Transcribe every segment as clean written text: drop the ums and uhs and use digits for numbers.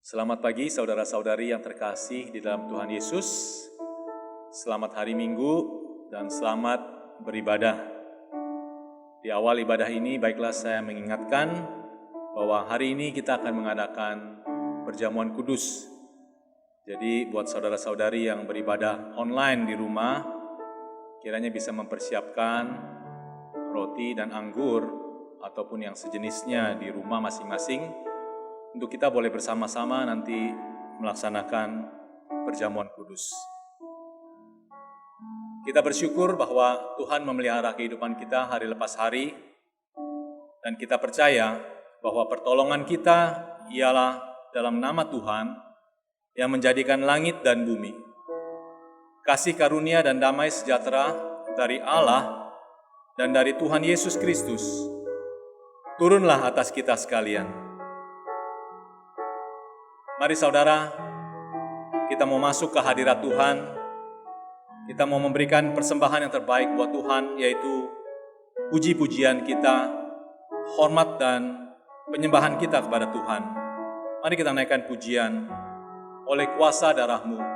Selamat pagi saudara-saudari yang terkasih di dalam Tuhan Yesus. Selamat hari Minggu dan selamat beribadah. Di awal ibadah ini baiklah saya mengingatkan bahwa hari ini kita akan mengadakan perjamuan kudus. Jadi buat saudara-saudari yang beribadah online di rumah, kiranya bisa mempersiapkan roti dan anggur ataupun yang sejenisnya di rumah masing-masing, untuk kita boleh bersama-sama nanti melaksanakan perjamuan kudus. Kita bersyukur bahwa Tuhan memelihara kehidupan kita hari lepas hari, dan kita percaya bahwa pertolongan kita ialah dalam nama Tuhan yang menjadikan langit dan bumi. Kasih karunia dan damai sejahtera dari Allah dan dari Tuhan Yesus Kristus turunlah atas kita sekalian. Mari saudara, kita mau masuk ke hadirat Tuhan. Kita mau memberikan persembahan yang terbaik buat Tuhan, yaitu puji-pujian kita, hormat dan penyembahan kita kepada Tuhan. Mari kita naikkan pujian oleh kuasa darah-Mu.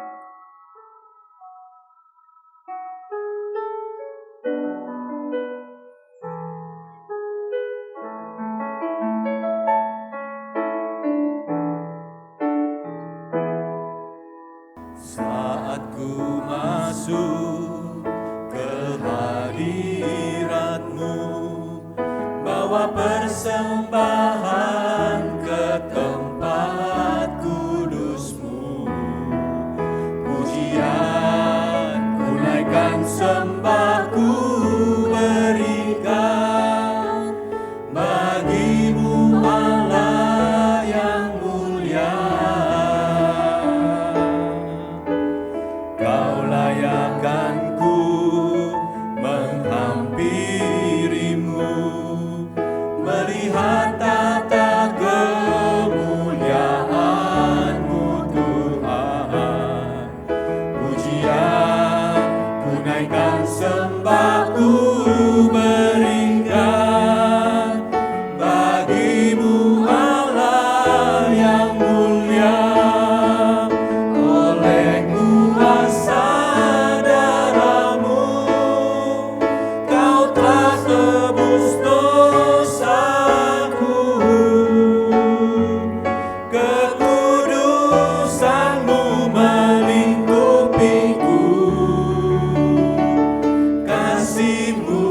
Persembahan ke tempat kudus-Mu, pujian ku naikkan, sembah ku berikan bagi-Mu Allah yang mulia. Kau layakkan ku menghampiri-Mu, melihat tata kemuliaan-Mu Tuhan. Pujian ku naikkan, sembah ku berikan bagi-Mu Allah yang mulia. Oleh kuasa darah-Mu Kau telah tebus dosaku, kekudusan-Mu melingkupiku, kasih-Mu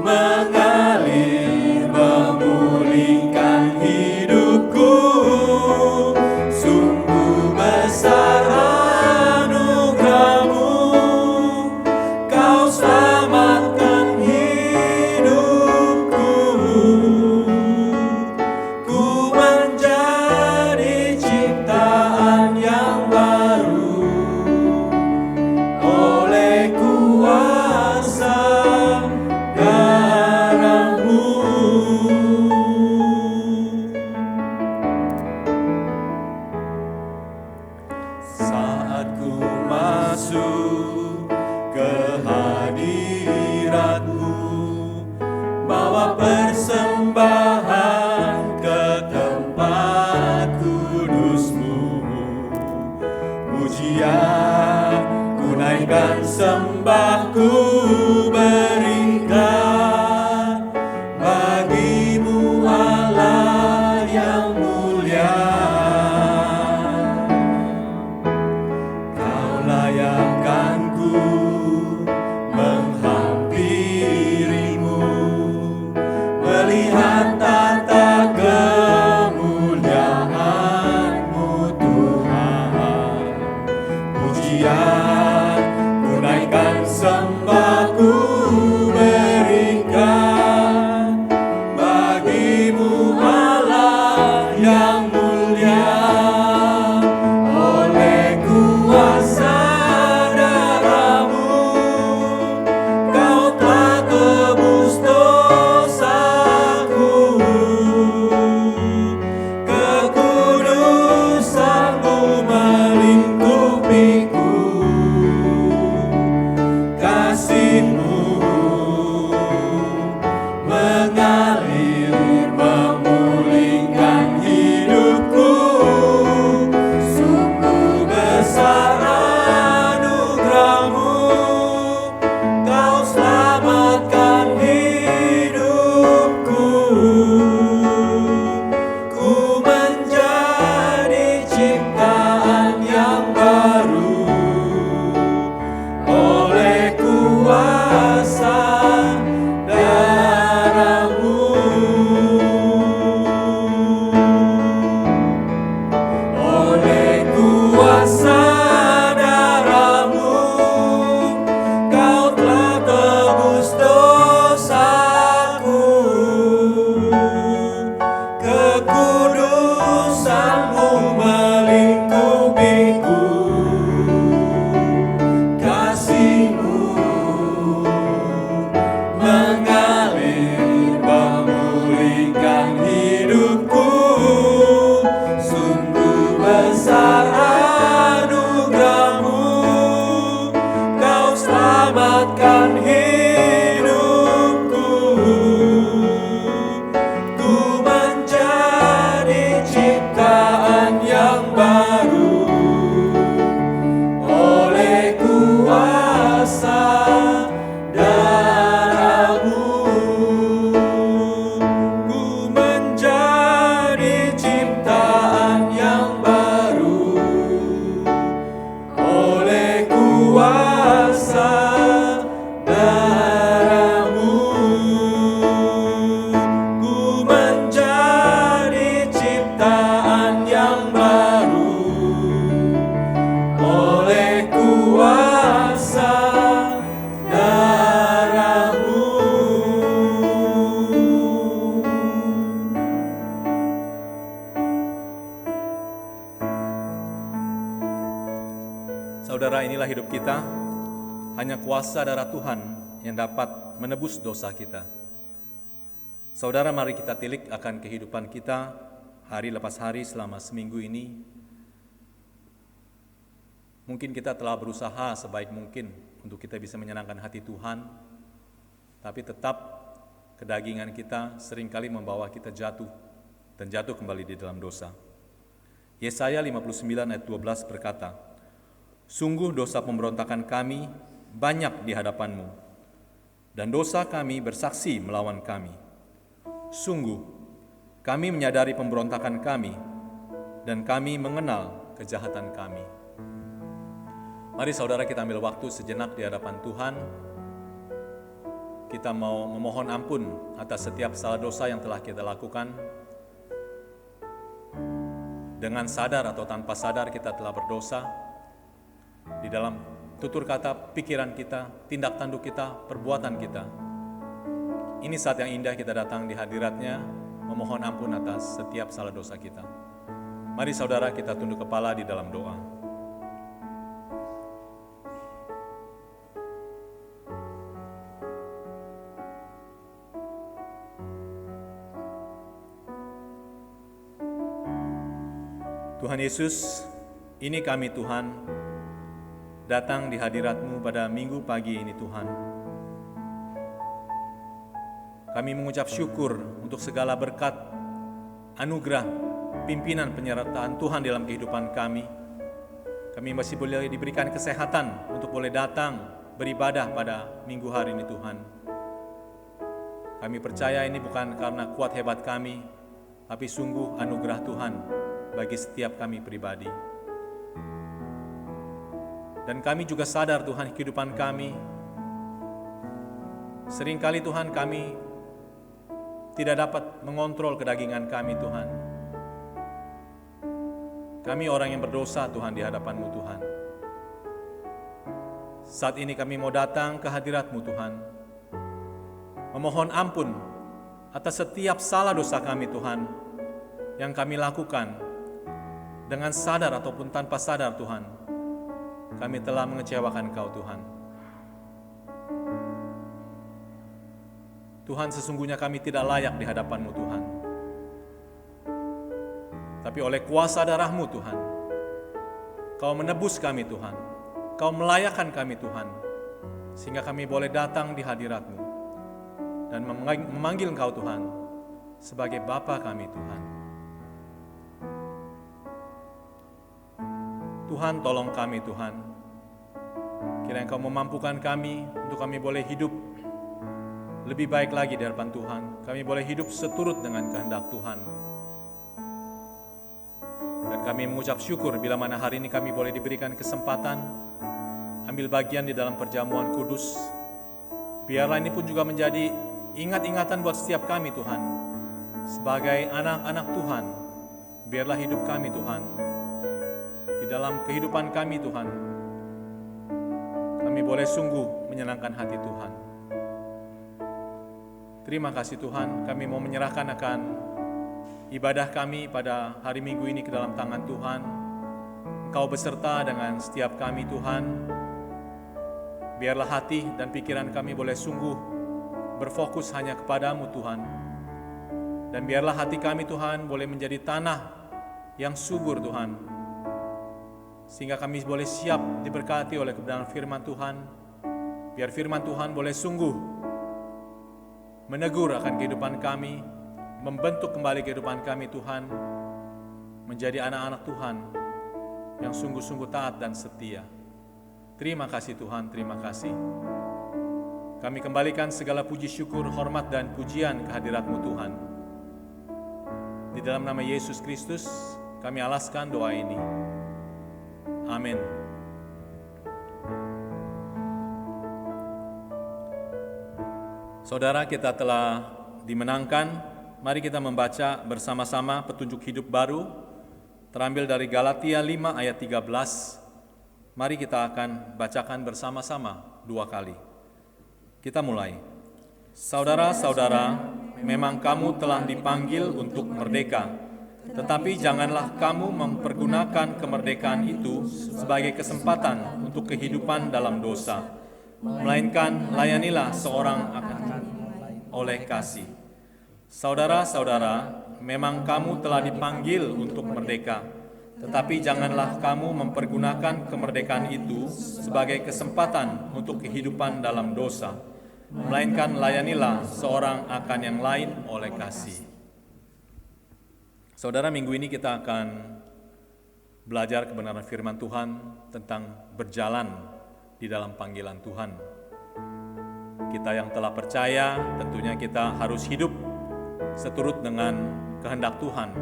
mengalir memulihkan hidupku. Sungguh besar anugerah-Mu, Kau selamatkan hidupku. Ku menjadi ciptaan yang baru oleh kuasa darah-Mu. Saat ku masuk ke hadirat-Mu, bawa persembahan ke tempat kudus-Mu, pujian ku naikkan, sembah ku berikan bagi-Mu Allah yang mulia. Kau layakkan ku menghampiri-Mu, melihat tata kemuliaan-Mu Tuhan. Pujian ku naikkan, sembah ku Saudara, inilah hidup kita. Hanya kuasa darah Tuhan yang dapat menebus dosa kita. Saudara, mari kita tilik akan kehidupan kita hari lepas hari selama seminggu ini. Mungkin kita telah berusaha sebaik mungkin untuk kita bisa menyenangkan hati Tuhan, tapi tetap kedagingan kita seringkali membawa kita jatuh dan jatuh kembali di dalam dosa. Yesaya 59 ayat 12 berkata, "Sungguh dosa pemberontakan kami banyak di hadapan-Mu, dan dosa kami bersaksi melawan kami. Sungguh, kami menyadari pemberontakan kami, dan kami mengenal kejahatan kami." Mari saudara, kita ambil waktu sejenak di hadapan Tuhan. Kita mau memohon ampun atas setiap salah dosa yang telah kita lakukan. Dengan sadar atau tanpa sadar kita telah berdosa di dalam tutur kata, pikiran kita, tindak tanduk kita, perbuatan kita. Ini saat yang indah kita datang di hadirat-Nya, memohon ampun atas setiap salah dosa kita. Mari saudara, kita tunduk kepala di dalam doa. Tuhan Yesus, ini kami Tuhan, datang di hadirat-Mu pada minggu pagi ini Tuhan. Kami mengucap syukur untuk segala berkat, anugerah, pimpinan penyertaan Tuhan dalam kehidupan kami. Kami masih boleh diberikan kesehatan untuk boleh datang beribadah pada minggu hari ini Tuhan. Kami percaya ini bukan karena kuat hebat kami, tapi sungguh anugerah Tuhan bagi setiap kami pribadi. Dan kami juga sadar Tuhan, kehidupan kami seringkali Tuhan kami tidak dapat mengontrol kedagingan kami Tuhan. Kami orang yang berdosa Tuhan di hadapan-Mu Tuhan. Saat ini kami mau datang ke hadirat-Mu Tuhan, memohon ampun atas setiap salah dosa kami Tuhan yang kami lakukan. Dengan sadar ataupun tanpa sadar Tuhan, kami telah mengecewakan Kau Tuhan. Tuhan, sesungguhnya kami tidak layak di hadapan-Mu Tuhan. Tapi oleh kuasa darah-Mu Tuhan, Kau menebus kami Tuhan. Kau melayakkan kami Tuhan, sehingga kami boleh datang di hadirat-Mu dan memanggil Kau Tuhan sebagai Bapa kami Tuhan. Tuhan, tolong kami Tuhan. Kiranya Engkau memampukan kami untuk kami boleh hidup lebih baik lagi di hadapan Tuhan. Kami boleh hidup seturut dengan kehendak Tuhan. Dan kami mengucap syukur bila mana hari ini kami boleh diberikan kesempatan ambil bagian di dalam perjamuan kudus. Biarlah ini pun juga menjadi ingat-ingatan buat setiap kami Tuhan. Sebagai anak-anak Tuhan, biarlah hidup kami Tuhan, dalam kehidupan kami Tuhan, kami boleh sungguh menyenangkan hati Tuhan. Terima kasih Tuhan, kami mau menyerahkan akan ibadah kami pada hari Minggu ini ke dalam tangan Tuhan. Engkau beserta dengan setiap kami Tuhan. Biarlah hati dan pikiran kami boleh sungguh berfokus hanya kepadamu Tuhan. Dan biarlah hati kami Tuhan boleh menjadi tanah yang subur Tuhan, sehingga kami boleh siap diberkati oleh kebenaran firman Tuhan. Biar firman Tuhan boleh sungguh menegur akan kehidupan kami, membentuk kembali kehidupan kami Tuhan, menjadi anak-anak Tuhan yang sungguh-sungguh taat dan setia. Terima kasih Tuhan, terima kasih. Kami kembalikan segala puji syukur, hormat dan pujian kehadirat-Mu Tuhan. Di dalam nama Yesus Kristus kami alaskan doa ini. Amin. Saudara, kita telah dimenangkan. Mari kita membaca bersama-sama petunjuk hidup baru terambil dari Galatia 5 ayat 13. Mari kita akan bacakan bersama-sama 2 kali. Kita mulai. Saudara-saudara, memang kamu telah dipanggil untuk merdeka. Tetapi janganlah kamu mempergunakan kemerdekaan itu sebagai kesempatan untuk kehidupan dalam dosa, melainkan layanilah seorang akan oleh kasih. Saudara-saudara, memang kamu telah dipanggil untuk merdeka, tetapi janganlah kamu mempergunakan kemerdekaan itu sebagai kesempatan untuk kehidupan dalam dosa, melainkan layanilah seorang akan yang lain oleh kasih. Saudara, minggu ini kita akan belajar kebenaran firman Tuhan tentang berjalan di dalam panggilan Tuhan. Kita yang telah percaya, tentunya kita harus hidup seturut dengan kehendak Tuhan.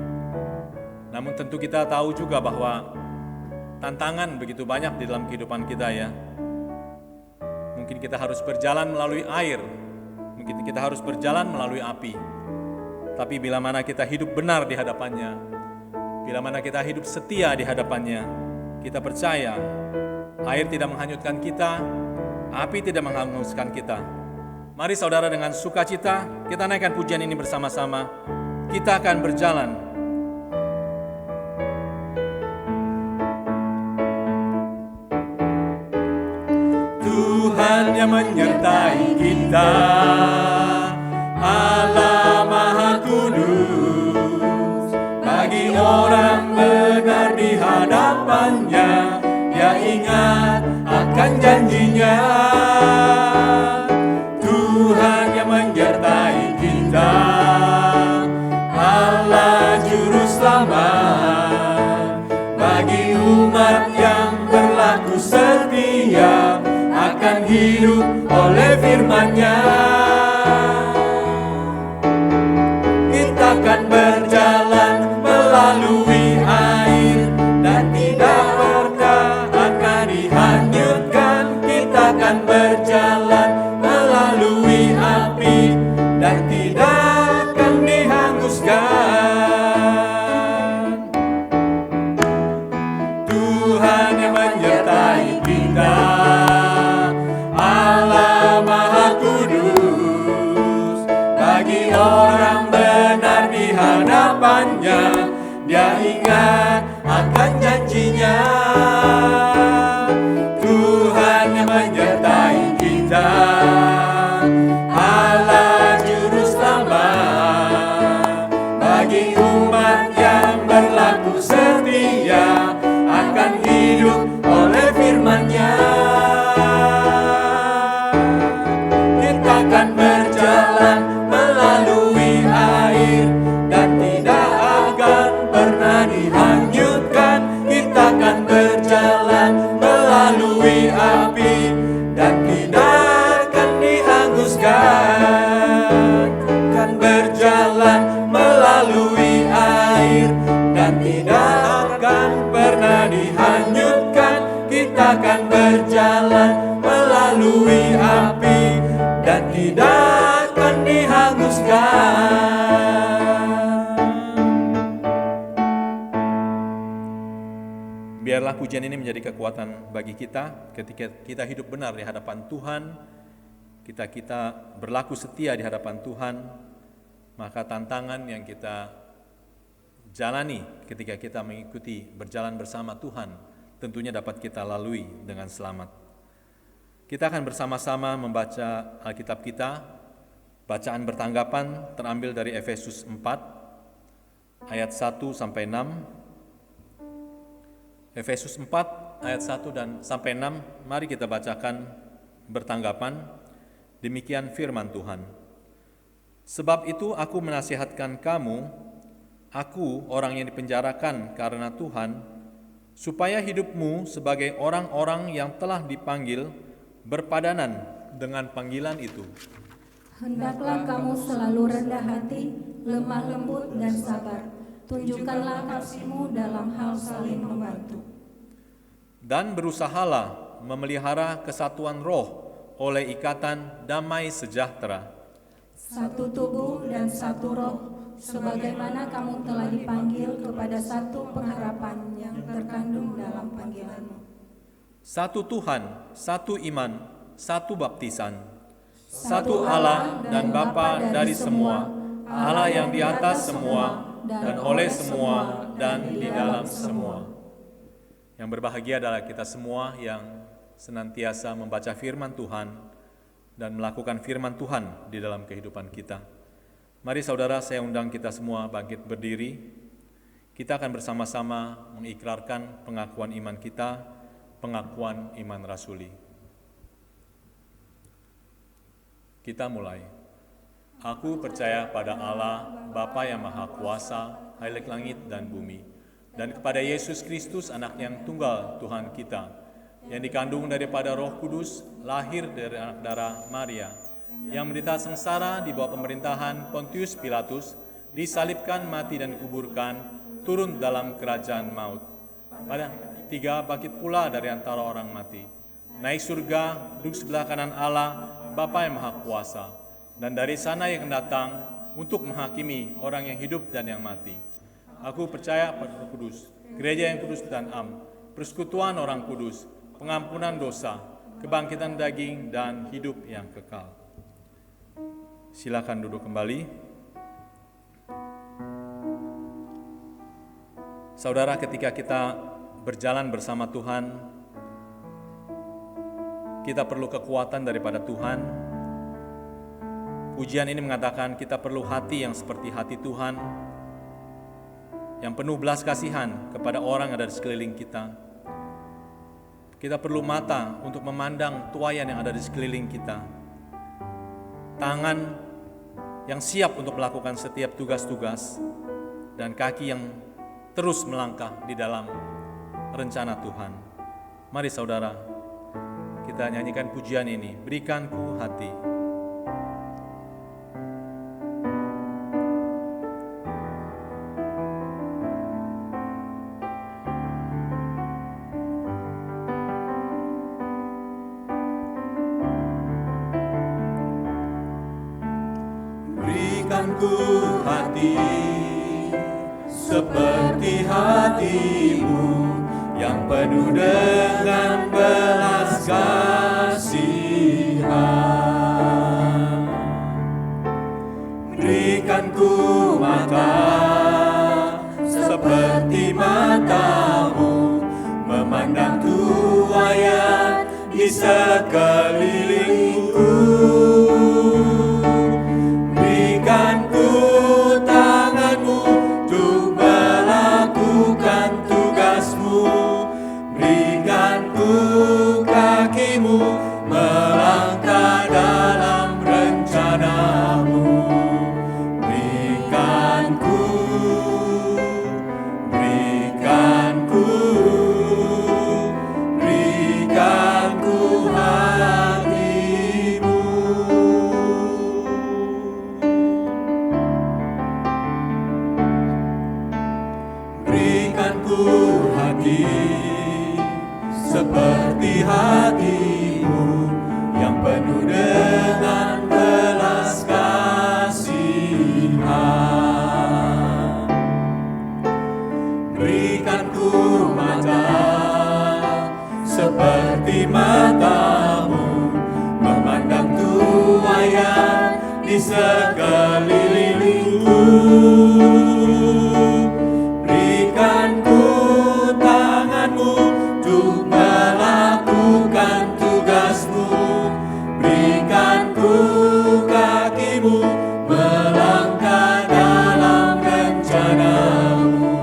Namun tentu kita tahu juga bahwa tantangan begitu banyak di dalam kehidupan kita ya. Mungkin kita harus berjalan melalui air, mungkin kita harus berjalan melalui api. Tapi bila mana kita hidup benar di hadapannya, bila mana kita hidup setia di hadapannya, kita percaya air tidak menghanyutkan kita, api tidak menghanguskan kita. Mari saudara, dengan sukacita kita naikkan pujian ini bersama-sama. Kita akan berjalan. Tuhan yang menyertai kita, Allah Maha Kudus. Bagi orang benar di hadapannya, Dia ingat akan janjinya. Tuhan yang menyertai kita, Allah Juru Selamat. Bagi umat yang berlaku setia, akan hidup oleh firman-Nya. Kita akan berjalan melalui air dan tidak pernah akan dihanyutkan. Kita akan berjalan melalui api dan tidak akan dihanguskan. Tuhan yang menyertai kita, Allah Maha Kudus. Bagi orang benar di hadapannya, Dia ingat akan janjinya. Tuhan yang menyertai kita, Allah Juru Selamat. Bagi umat yang berlaku setia, akan hidup oleh firman-Nya. Kita akan berjalan melalui air dan tidak akan pernah dihanyutkan. Kita akan berjalan melalui api dan tidak akan dihanguskan. Akan berjalan melalui air dan tidak akan pernah dihanyutkan. Kita akan berjalan melalui api dan tidak akan dihanguskan. Biarlah pujian ini menjadi kekuatan bagi kita ketika kita hidup benar di hadapan Tuhan, kita berlaku setia di hadapan Tuhan, maka tantangan yang kita jalani ketika kita mengikuti berjalan bersama Tuhan tentunya dapat kita lalui dengan selamat. Kita akan bersama-sama membaca Alkitab kita. Bacaan bertanggapan terambil dari Efesus 4 ayat 1 sampai 6. Efesus 4 ayat 1 dan sampai 6, mari kita bacakan bertanggapan. Demikian firman Tuhan. Sebab itu aku menasihatkan kamu, aku orang yang dipenjarakan karena Tuhan, supaya hidupmu sebagai orang-orang yang telah dipanggil berpadanan dengan panggilan itu. Hendaklah kamu selalu rendah hati, lemah lembut dan sabar. Tunjukkanlah kasih-Mu dalam hal saling membantu. Dan berusahalah memelihara kesatuan roh oleh ikatan damai sejahtera. Satu tubuh dan satu roh, sebagaimana kamu telah dipanggil kepada satu pengharapan yang terkandung dalam panggilan-Mu. Satu Tuhan, satu iman, satu baptisan, satu Allah dan Bapa dari semua, Allah yang di atas semua, dan oleh semua, dan di dalam semua. Yang berbahagia adalah kita semua yang senantiasa membaca firman Tuhan dan melakukan firman Tuhan di dalam kehidupan kita. Mari saudara, saya undang kita semua bangkit berdiri. Kita akan bersama-sama mengikrarkan pengakuan iman kita, pengakuan iman rasuli. Kita mulai. Aku percaya pada Allah, Bapa yang Maha Kuasa, Khalik langit dan bumi, dan kepada Yesus Kristus, anak yang tunggal Tuhan kita, yang dikandung daripada Roh Kudus, lahir dari anak darah Maria, yang menderita sengsara di bawah pemerintahan Pontius Pilatus, disalibkan, mati dan dikuburkan, turun dalam kerajaan maut. Pada tiga bangkit pula dari antara orang mati, naik surga, duduk sebelah kanan Allah, Bapa yang Maha Kuasa, dan dari sana yang akan datang untuk menghakimi orang yang hidup dan yang mati. Aku percaya pada Roh Kudus, gereja yang kudus dan persekutuan orang kudus, pengampunan dosa, kebangkitan daging, dan hidup yang kekal. Silakan duduk kembali. Saudara, ketika kita berjalan bersama Tuhan, kita perlu kekuatan daripada Tuhan. Pujian ini mengatakan kita perlu hati yang seperti hati Tuhan, yang penuh belas kasihan kepada orang yang ada di sekeliling kita. Kita perlu mata untuk memandang tuayan yang ada di sekeliling kita. Tangan yang siap untuk melakukan setiap tugas-tugas. Dan kaki yang terus melangkah di dalam rencana Tuhan. Mari saudara, kita nyanyikan pujian ini. Berikanku hati. Berikanku hati seperti hatimu, yang penuh dengan belas kasihan. Berikanku mata seperti matamu, memandang tuayan di sekelilingku. Berikanku tanganmu untuk melakukan tugasmu. Berikanku kakimu melangkah dalam rencanamu. Berikanku hatimu. Berikanku hati seperti hatimu, yang penuh dengan belas kasihan. Berikanku mata seperti matamu, memandang tuayan di sekelilingku. Berikanku tanganmu untuk melakukan tugasmu. Berikanku kakimu melangkah dalam rencanamu.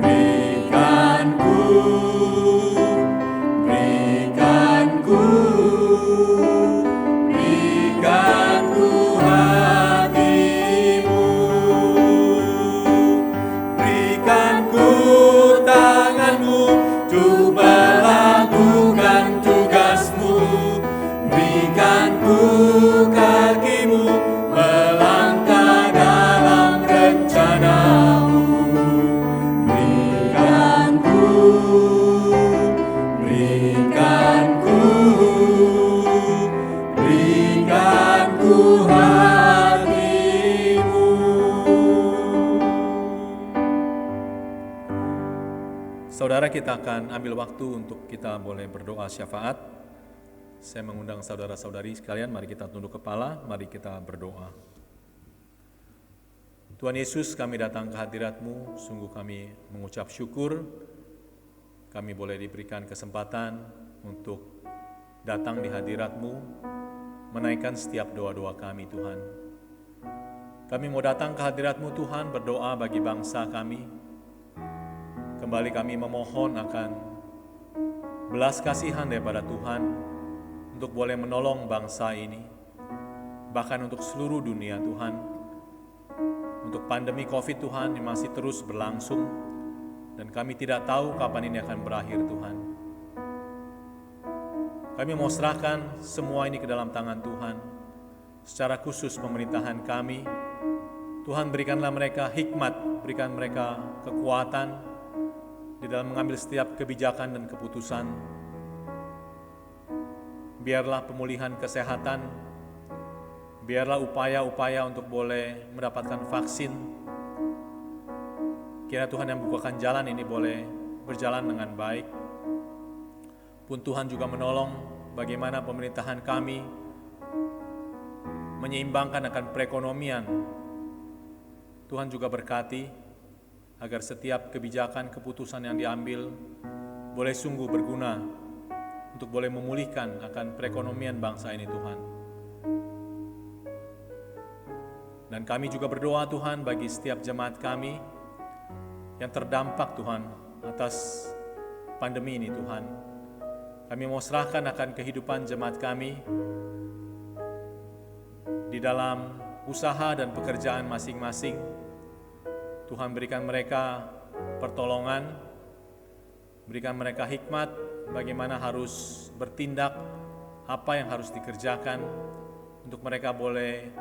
Berikanku hatimu. Berikanku tanganmu untuk melakukan tugasmu. Berikanku kakimu melangkah dalam rencanamu. Berikanku hatimu. Saudara, kita akan ambil waktu untuk kita boleh berdoa syafaat. Saya mengundang saudara-saudari sekalian, mari kita tunduk kepala, mari kita berdoa. Tuhan Yesus, kami datang ke hadirat-Mu, sungguh kami mengucap syukur, kami boleh diberikan kesempatan untuk datang di hadirat-Mu, menaikkan setiap doa-doa kami Tuhan. Kami mau datang ke hadirat-Mu Tuhan, berdoa bagi bangsa kami. Kembali kami memohon akan belas kasihan daripada Tuhan, untuk boleh menolong bangsa ini, bahkan untuk seluruh dunia Tuhan. Untuk pandemi COVID Tuhan yang masih terus berlangsung, dan kami tidak tahu kapan ini akan berakhir Tuhan. Kami mau serahkan semua ini ke dalam tangan Tuhan, secara khusus pemerintahan kami. Tuhan, berikanlah mereka hikmat, berikan mereka kekuatan di dalam mengambil setiap kebijakan dan keputusan. Biarlah pemulihan kesehatan, biarlah upaya-upaya untuk boleh mendapatkan vaksin. Kiranya Tuhan yang bukakan jalan ini boleh berjalan dengan baik. Pun Tuhan juga menolong bagaimana pemerintahan kami menyeimbangkan akan perekonomian. Tuhan juga berkati agar setiap kebijakan keputusan yang diambil boleh sungguh berguna untuk boleh memulihkan akan perekonomian bangsa ini Tuhan. Dan kami juga berdoa Tuhan bagi setiap jemaat kami yang terdampak Tuhan atas pandemi ini Tuhan. Kami mau serahkan akan kehidupan jemaat kami di dalam usaha dan pekerjaan masing-masing. Tuhan, berikan mereka pertolongan, berikan mereka hikmat bagaimana harus bertindak, apa yang harus dikerjakan untuk mereka boleh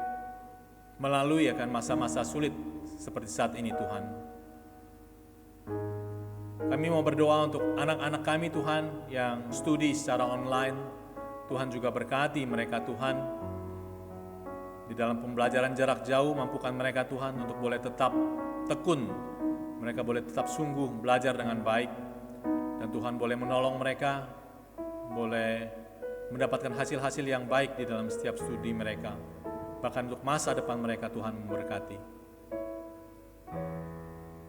melalui akan masa-masa sulit seperti saat ini Tuhan. Kami mau berdoa untuk anak-anak kami Tuhan yang studi secara online. Tuhan juga berkati mereka Tuhan. Di dalam pembelajaran jarak jauh, mampukan mereka Tuhan untuk boleh tetap tekun. Mereka boleh tetap sungguh belajar dengan baik. Dan Tuhan boleh menolong mereka, boleh mendapatkan hasil-hasil yang baik di dalam setiap studi mereka. Bahkan untuk masa depan mereka Tuhan memberkati.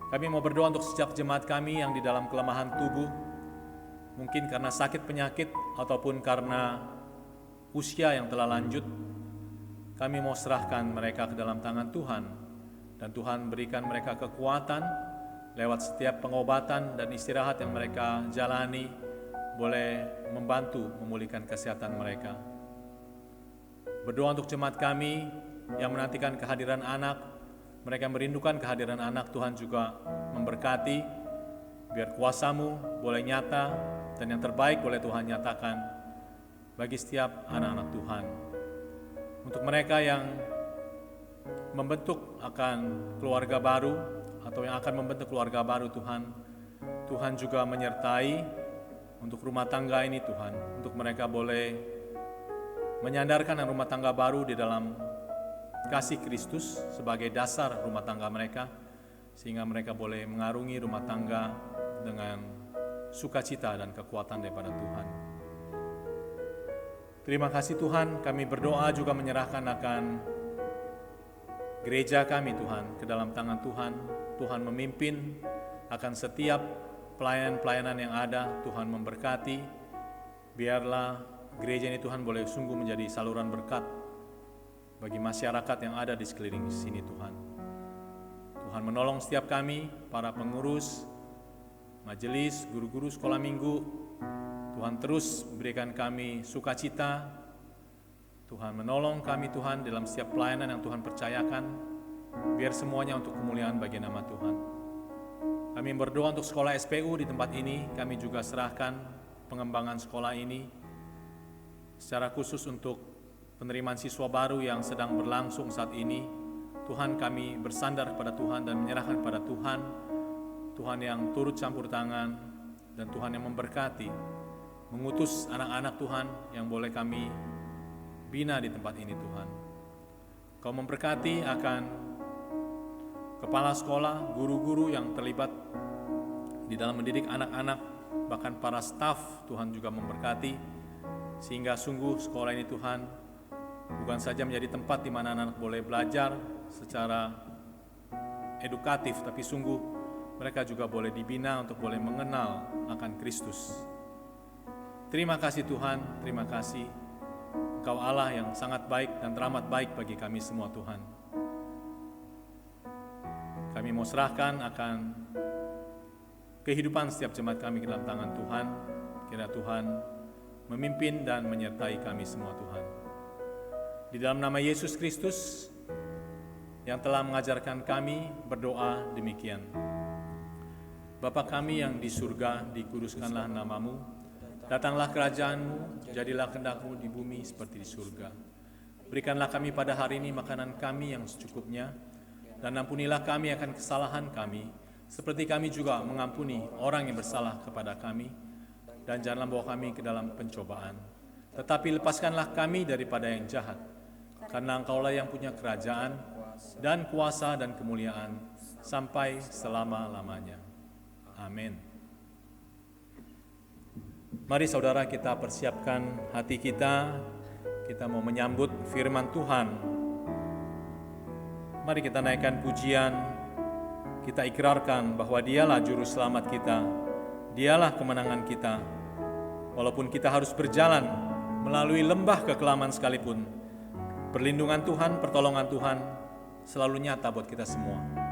Kami mau berdoa untuk setiap jemaat kami yang di dalam kelemahan tubuh, mungkin karena sakit penyakit ataupun karena usia yang telah lanjut. Kami mau serahkan mereka ke dalam tangan Tuhan, dan Tuhan berikan mereka kekuatan lewat setiap pengobatan dan istirahat yang mereka jalani, boleh membantu memulihkan kesehatan mereka. Berdoa untuk jemaat kami yang menantikan kehadiran anak, mereka yang merindukan kehadiran anak, Tuhan juga memberkati, biar kuasa-Mu boleh nyata, dan yang terbaik boleh Tuhan nyatakan bagi setiap anak-anak Tuhan. Untuk mereka yang membentuk akan keluarga baru, atau yang akan membentuk keluarga baru Tuhan, Tuhan juga menyertai untuk rumah tangga ini Tuhan, untuk mereka boleh menyandarkan rumah tangga baru di dalam kasih Kristus sebagai dasar rumah tangga mereka, sehingga mereka boleh mengarungi rumah tangga dengan sukacita dan kekuatan daripada Tuhan. Terima kasih Tuhan, kami berdoa juga menyerahkan akan gereja kami Tuhan ke dalam tangan Tuhan. Tuhan memimpin akan setiap pelayanan-pelayanan yang ada, Tuhan memberkati. Biarlah gereja ini Tuhan boleh sungguh menjadi saluran berkat bagi masyarakat yang ada di sekeliling sini Tuhan. Tuhan menolong setiap kami, para pengurus, majelis, guru-guru sekolah minggu. Tuhan terus berikan kami sukacita. Tuhan menolong kami Tuhan dalam setiap pelayanan yang Tuhan percayakan. Biar semuanya untuk kemuliaan bagi nama Tuhan. Kami berdoa untuk sekolah SPU di tempat ini. Kami juga serahkan pengembangan sekolah ini secara khusus untuk penerimaan siswa baru yang sedang berlangsung saat ini. Tuhan, kami bersandar kepada Tuhan dan menyerahkan kepada Tuhan. Tuhan yang turut campur tangan dan Tuhan yang memberkati, mengutus anak-anak Tuhan yang boleh kami bina di tempat ini Tuhan. Kau memberkati akan kepala sekolah, guru-guru yang terlibat di dalam mendidik anak-anak, bahkan para staf. Tuhan juga memberkati, sehingga sungguh sekolah ini Tuhan bukan saja menjadi tempat di mana anak boleh belajar secara edukatif, tapi sungguh mereka juga boleh dibina untuk boleh mengenal akan Kristus. Terima kasih Tuhan, terima kasih. Engkau Allah yang sangat baik dan teramat baik bagi kami semua Tuhan. Kami mau serahkan akan kehidupan setiap jemaat kami ke dalam tangan Tuhan. Kiranya Tuhan memimpin dan menyertai kami semua Tuhan. Di dalam nama Yesus Kristus yang telah mengajarkan kami berdoa demikian. Bapa kami yang di surga, dikuduskanlah namamu, datanglah kerajaanmu, jadilah kehendak-Mu di bumi seperti di surga. Berikanlah kami pada hari ini makanan kami yang secukupnya, dan ampunilah kami akan kesalahan kami, seperti kami juga mengampuni orang yang bersalah kepada kami, dan janganlah bawa kami ke dalam pencobaan. Tetapi lepaskanlah kami daripada yang jahat, karena Engkaulah yang punya kerajaan, dan kuasa dan kemuliaan, sampai selama-lamanya. Amin. Mari saudara kita persiapkan hati kita mau menyambut firman Tuhan. Mari kita naikkan pujian, kita ikrarkan bahwa Dialah juru selamat kita, Dialah kemenangan kita. Walaupun kita harus berjalan melalui lembah kekelaman sekalipun, perlindungan Tuhan, pertolongan Tuhan selalu nyata buat kita semua.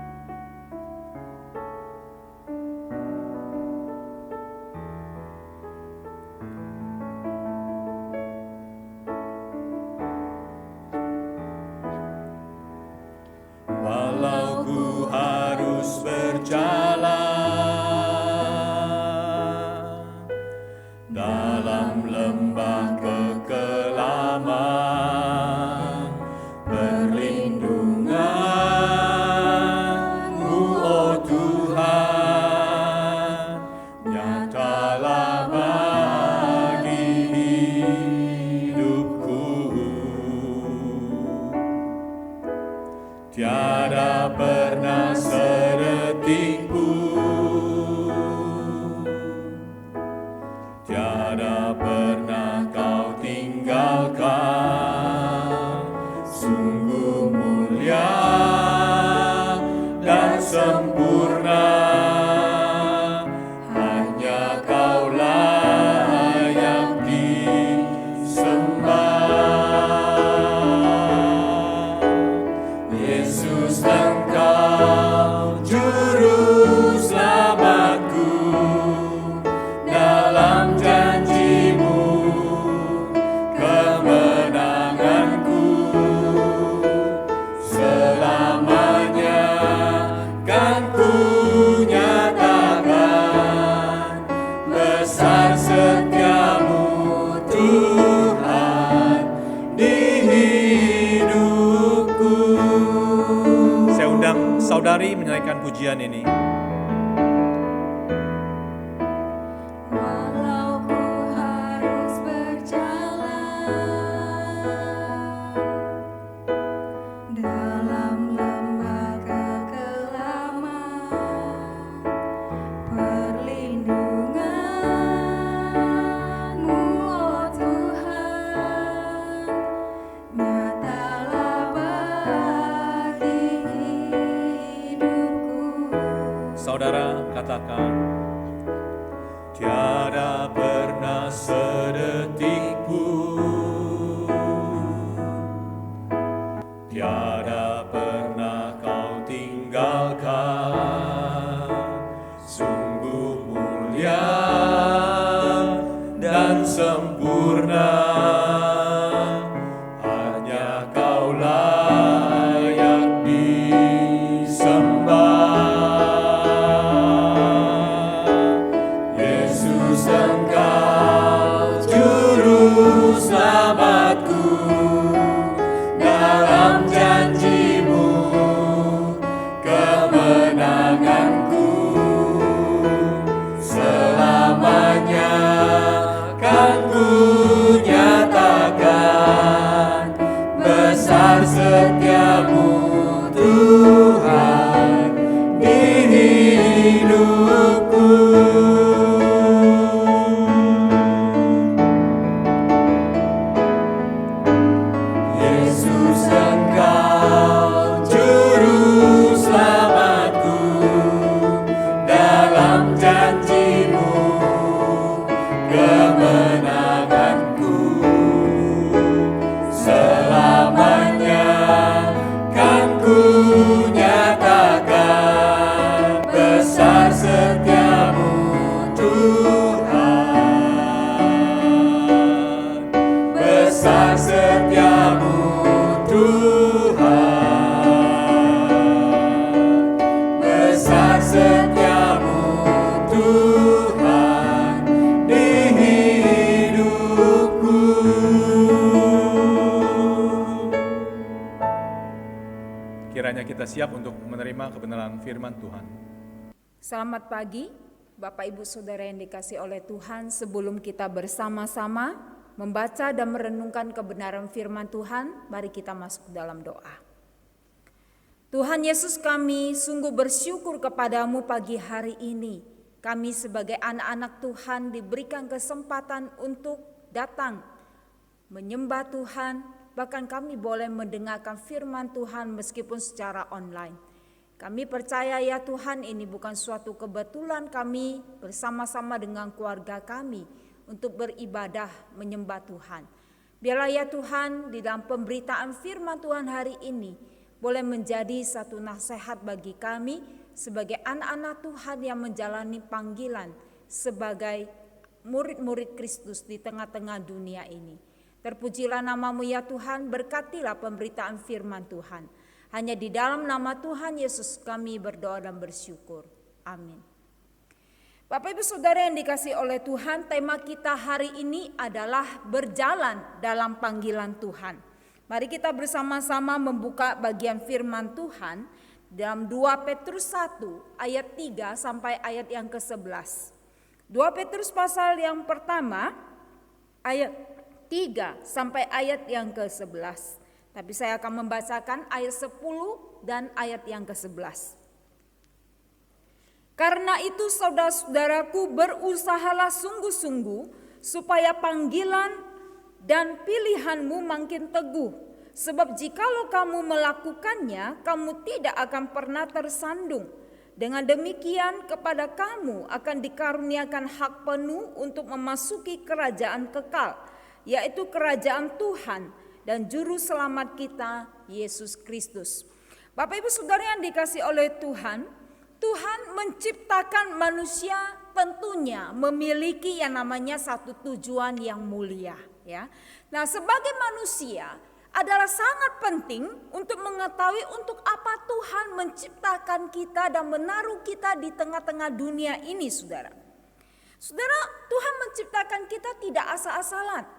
Walau ku harus berjalan dalam lembah kekelaman, perlindungan-Mu, oh Tuhan, nyatalah bagi hidupku. Tiada pernah sedetik pun, tiada pernah Kau tinggalkan. Sungguh mulia dan sempurna, hanya Kaulah yang disembah. Yesus, Engkau juru selamatku, dalam janji-Mu kemenanganku. Selamanya kan ku nyatakan besar setia-Mu Tuhan di hidupku. Saya undang saudari menaikkan pujian ini. Walau ku harus berjalan dalam lembah kekelaman, perlindungan-Mu, oh Tuhan, nyatalah bagi hidupku. Saudara katakan, Tiada pernah sedetik pun, tiada pernah Kau tinggalkan. Sungguh mulia dan sempurna, hanya Kaulah yang disembah. Yesus, Engkau juru selamatku, dalam janji-Mu kemenanganku. Selamanya kan ku nyatakan besar setia-Mu Tuhan di hidupku. Yesus, Engkau juru selamat. besar setiamu Tuhan, besar setiamu Tuhan, besar setiamu Tuhan di hidupku. Kiranya kita siap untuk menerima kebenaran firman Tuhan. Selamat pagi, Bapak Ibu Saudara yang dikasihi oleh Tuhan. Sebelum kita bersama-sama membaca dan merenungkan kebenaran firman Tuhan, mari kita masuk dalam doa. Tuhan Yesus, kami sungguh bersyukur kepadamu pagi hari ini. Kami sebagai anak-anak Tuhan diberikan kesempatan untuk datang menyembah Tuhan. Bahkan kami boleh mendengarkan firman Tuhan meskipun secara online. Kami percaya ya Tuhan, ini bukan suatu kebetulan kami bersama-sama dengan keluarga kami untuk beribadah menyembah Tuhan. Biarlah ya Tuhan, di dalam pemberitaan firman Tuhan hari ini boleh menjadi satu nasihat bagi kami sebagai anak-anak Tuhan yang menjalani panggilan sebagai murid-murid Kristus di tengah-tengah dunia ini. Terpujilah namamu ya Tuhan, berkatilah pemberitaan firman Tuhan. Hanya di dalam nama Tuhan Yesus kami berdoa dan bersyukur. Amin. Bapak Ibu Saudara yang dikasihi oleh Tuhan, tema kita hari ini adalah berjalan dalam panggilan Tuhan. Mari kita bersama-sama membuka bagian firman Tuhan dalam 2 Petrus 1 ayat 3 sampai ayat yang ke-11. 2 Petrus pasal yang pertama ayat 3 sampai ayat yang ke-11. Tapi saya akan membacakan ayat 10 dan ayat yang ke-11. Karena itu saudara-saudaraku, berusahalah sungguh-sungguh supaya panggilan dan pilihanmu makin teguh. Sebab jikalau kamu melakukannya, kamu tidak akan pernah tersandung. Dengan demikian kepada kamu akan dikaruniakan hak penuh untuk memasuki kerajaan kekal, yaitu kerajaan Tuhan dan juru selamat kita, Yesus Kristus. Bapak Ibu Saudara yang dikasihi oleh Tuhan, Tuhan menciptakan manusia tentunya memiliki yang namanya satu tujuan yang mulia. Ya. Nah, sebagai manusia adalah sangat penting untuk mengetahui untuk apa Tuhan menciptakan kita dan menaruh kita di tengah-tengah dunia ini, saudara. Saudara, Tuhan menciptakan kita tidak asal-asalan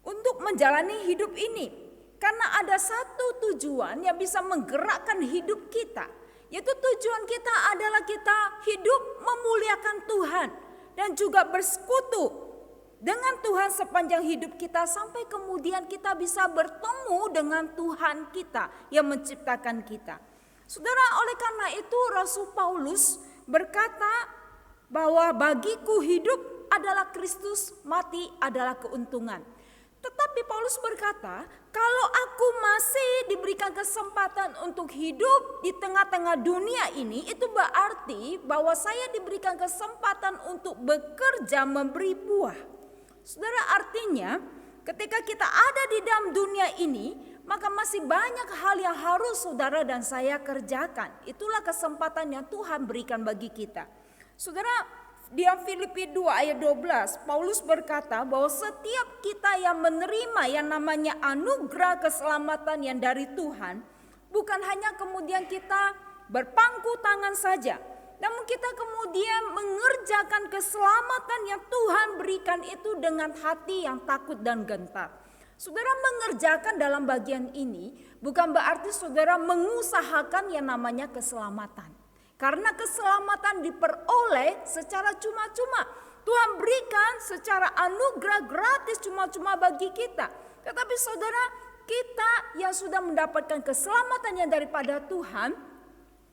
untuk menjalani hidup ini, karena ada satu tujuan yang bisa menggerakkan hidup kita, yaitu tujuan kita adalah kita hidup memuliakan Tuhan dan juga bersekutu dengan Tuhan sepanjang hidup kita sampai kemudian kita bisa bertemu dengan Tuhan kita yang menciptakan kita. Saudara, oleh karena itu Rasul Paulus berkata bahwa bagiku hidup adalah Kristus, mati adalah keuntungan. Tetapi Paulus berkata, kalau aku masih diberikan kesempatan untuk hidup di tengah-tengah dunia ini, itu berarti bahwa saya diberikan kesempatan untuk bekerja memberi buah. Saudara, artinya ketika kita ada di dalam dunia ini, maka masih banyak hal yang harus saudara dan saya kerjakan. Itulah kesempatan yang Tuhan berikan bagi kita. Saudara, di Filipi 2 ayat 12, Paulus berkata bahwa setiap kita yang menerima yang namanya anugerah keselamatan yang dari Tuhan, bukan hanya kemudian kita berpangku tangan saja, namun kita kemudian mengerjakan keselamatan yang Tuhan berikan itu dengan hati yang takut dan gentar. Saudara, mengerjakan dalam bagian ini bukan berarti saudara mengusahakan yang namanya keselamatan. Karena keselamatan diperoleh secara cuma-cuma. Tuhan berikan secara anugerah gratis cuma-cuma bagi kita. Tetapi saudara, kita yang sudah mendapatkan keselamatan yang daripada Tuhan,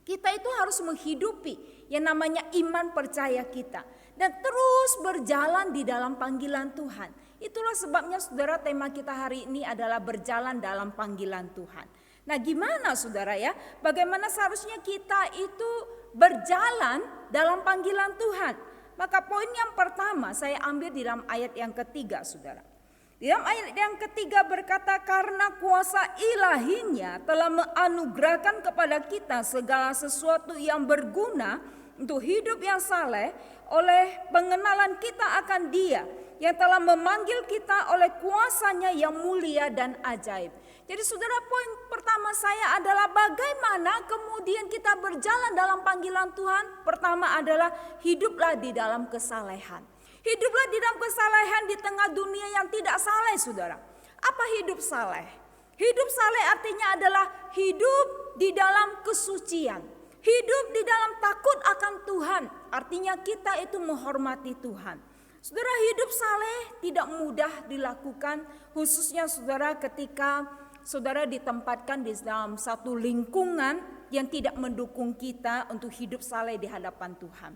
kita itu harus menghidupi yang namanya iman percaya kita. Dan terus berjalan di dalam panggilan Tuhan. Itulah sebabnya saudara, tema kita hari ini adalah berjalan dalam panggilan Tuhan. Nah, gimana saudara ya? Bagaimana seharusnya kita itu berjalan dalam panggilan Tuhan? Maka poin yang pertama saya ambil di dalam ayat yang ketiga, saudara. Di dalam ayat yang ketiga berkata, karena kuasa ilahinya telah menganugerahkan kepada kita segala sesuatu yang berguna untuk hidup yang saleh oleh pengenalan kita akan Dia yang telah memanggil kita oleh kuasa-Nya yang mulia dan ajaib. Jadi saudara, poin pertama saya adalah bagaimana kemudian kita berjalan dalam panggilan Tuhan. Pertama adalah hiduplah di dalam kesalehan. Hiduplah di dalam kesalehan di tengah dunia yang tidak saleh, saudara. Apa hidup saleh? Hidup saleh artinya adalah hidup di dalam kesucian. Hidup di dalam takut akan Tuhan. Artinya kita itu menghormati Tuhan. Saudara, hidup saleh tidak mudah dilakukan, khususnya saudara ketika saudara ditempatkan di dalam satu lingkungan yang tidak mendukung kita untuk hidup saleh di hadapan Tuhan.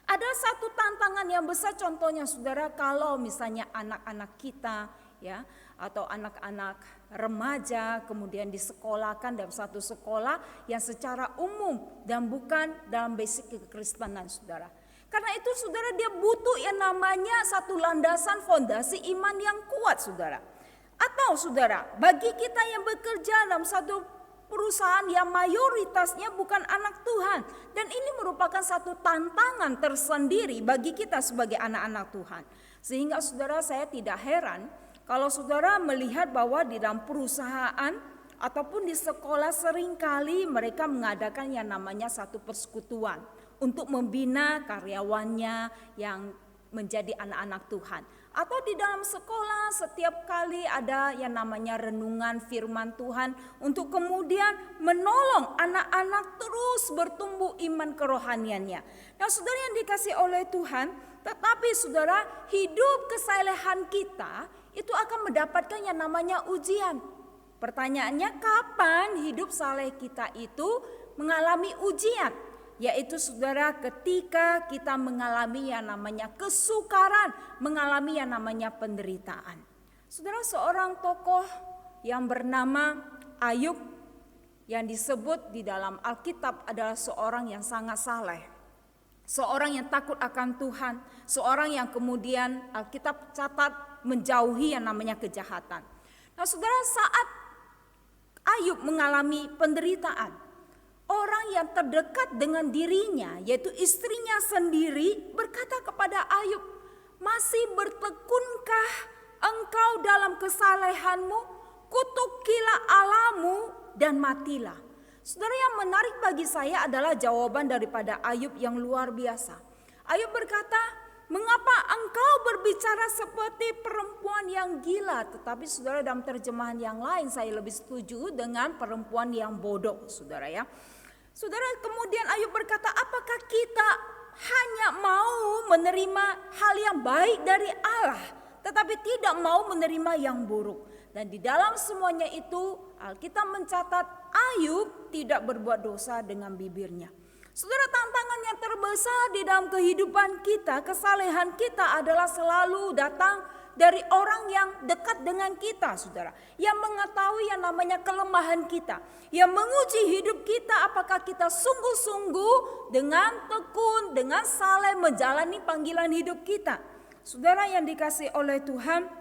Ada satu tantangan yang besar, contohnya saudara, kalau misalnya anak-anak kita ya atau anak-anak remaja kemudian disekolahkan dalam satu sekolah yang secara umum dan bukan dalam basic kekristenan, saudara. Karena itu saudara, dia butuh yang namanya satu landasan fondasi iman yang kuat, saudara. Atau saudara, bagi kita yang bekerja dalam satu perusahaan yang mayoritasnya bukan anak Tuhan, dan ini merupakan satu tantangan tersendiri bagi kita sebagai anak-anak Tuhan. Sehingga saudara, saya tidak heran kalau saudara melihat bahwa di dalam perusahaan ataupun di sekolah seringkali mereka mengadakan yang namanya satu persekutuan untuk membina karyawannya yang menjadi anak-anak Tuhan. Atau di dalam sekolah setiap kali ada yang namanya renungan firman Tuhan untuk kemudian menolong anak-anak terus bertumbuh iman kerohaniannya. Nah saudara yang dikasih oleh Tuhan, tetapi saudara, hidup kesalehan kita itu akan mendapatkan yang namanya ujian. Pertanyaannya, kapan hidup saleh kita itu mengalami ujian? Yaitu saudara, ketika kita mengalami yang namanya kesukaran, mengalami yang namanya penderitaan. Saudara, seorang tokoh yang bernama Ayub yang disebut di dalam Alkitab adalah seorang yang sangat saleh. Seorang yang takut akan Tuhan, seorang yang kemudian Alkitab catat menjauhi yang namanya kejahatan. Nah saudara, saat Ayub mengalami penderitaan, orang yang terdekat dengan dirinya, yaitu istrinya sendiri, berkata kepada Ayub, masih bertekunkah engkau dalam kesalehanmu? Kutukilah Allahmu dan matilah. Saudara, yang menarik bagi saya adalah jawaban daripada Ayub yang luar biasa. Ayub berkata, mengapa engkau berbicara seperti perempuan yang gila? Tetapi saudara, dalam terjemahan yang lain saya lebih setuju dengan perempuan yang bodoh, saudara ya. Saudara, kemudian Ayub berkata, apakah kita hanya mau menerima hal yang baik dari Allah, tetapi tidak mau menerima yang buruk? Dan di dalam semuanya itu Alkitab mencatat Ayub tidak berbuat dosa dengan bibirnya. Saudara, tantangan yang terbesar di dalam kehidupan kita, kesalehan kita adalah selalu datang dari orang yang dekat dengan kita, saudara. Yang mengetahui yang namanya kelemahan kita, yang menguji hidup kita, apakah kita sungguh-sungguh dengan tekun, dengan saleh menjalani panggilan hidup kita. Saudara yang dikasih oleh Tuhan,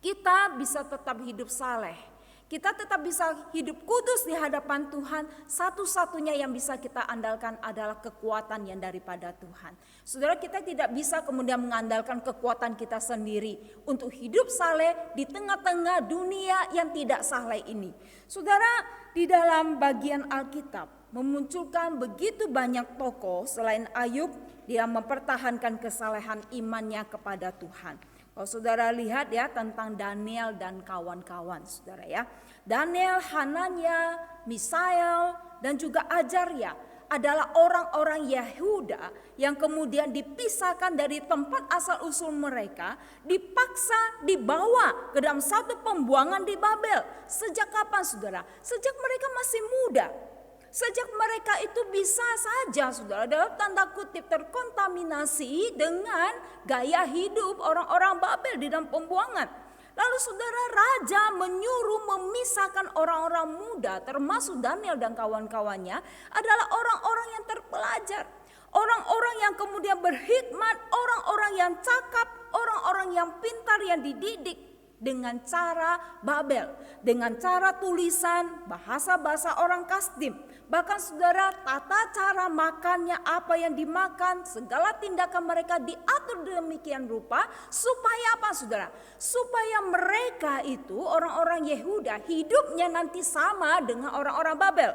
kita bisa tetap hidup saleh. Kita tetap bisa hidup kudus di hadapan Tuhan. Satu-satunya yang bisa kita andalkan adalah kekuatan yang daripada Tuhan. Saudara, kita tidak bisa kemudian mengandalkan kekuatan kita sendiri untuk hidup saleh di tengah-tengah dunia yang tidak saleh ini. Saudara, di dalam bagian Alkitab memunculkan begitu banyak tokoh selain Ayub yang mempertahankan kesalehan imannya kepada Tuhan. Kalau saudara lihat ya tentang Daniel dan kawan-kawan, saudara ya. Daniel, Hananya, Misael dan juga Azaria adalah orang-orang Yehuda yang kemudian dipisahkan dari tempat asal usul mereka, dipaksa dibawa ke dalam satu pembuangan di Babel. Sejak kapan, saudara? Sejak mereka masih muda. Sejak mereka itu bisa saja, saudara, dalam tanda kutip terkontaminasi dengan gaya hidup orang-orang Babel di dalam pembuangan. Lalu saudara, raja menyuruh memisahkan orang-orang muda termasuk Daniel dan kawan-kawannya adalah orang-orang yang terpelajar. Orang-orang yang kemudian berhikmat, orang-orang yang cakap, orang-orang yang pintar yang dididik dengan cara Babel, dengan cara tulisan bahasa-bahasa orang Kasdim. Bahkan saudara, tata cara makannya, apa yang dimakan, segala tindakan mereka diatur demikian rupa. Supaya apa saudara? Supaya mereka itu, orang-orang Yehuda, hidupnya nanti sama dengan orang-orang Babel.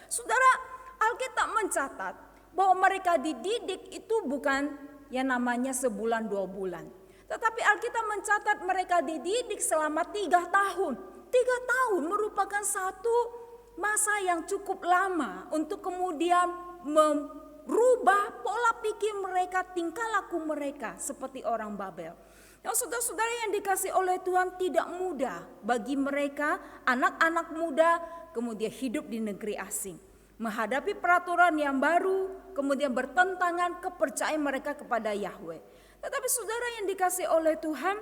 Saudara, Alkitab mencatat bahwa mereka dididik itu bukan yang namanya sebulan 2 bulan. Tetapi Alkitab mencatat mereka dididik selama 3 tahun. 3 tahun merupakan satu masa yang cukup lama untuk kemudian merubah pola pikir mereka, tingkah laku mereka seperti orang Babel. Yang saudara-saudara yang dikasih oleh Tuhan, tidak mudah bagi mereka, anak-anak muda, kemudian hidup di negeri asing. Menghadapi peraturan yang baru, kemudian bertentangan kepercayaan mereka kepada Yahweh. Tetapi saudara yang dikasih oleh Tuhan,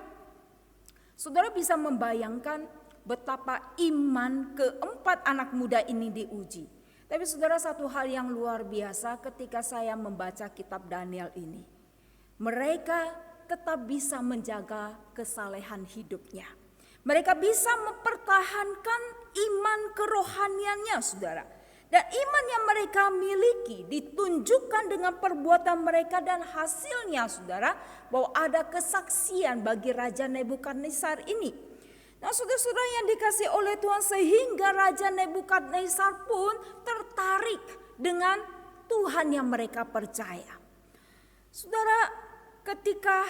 saudara bisa membayangkan betapa iman keempat anak muda ini diuji. Tapi saudara, satu hal yang luar biasa ketika saya membaca kitab Daniel ini. Mereka tetap bisa menjaga kesalehan hidupnya. Mereka bisa mempertahankan iman kerohaniannya saudara. Dan iman yang mereka miliki ditunjukkan dengan perbuatan mereka dan hasilnya saudara. Bahwa ada kesaksian bagi Raja Nebukadnezar ini. Nah saudara-saudara yang dikasih oleh Tuhan, sehingga Raja Nebukadnezar pun tertarik dengan Tuhan yang mereka percaya. Saudara, ketika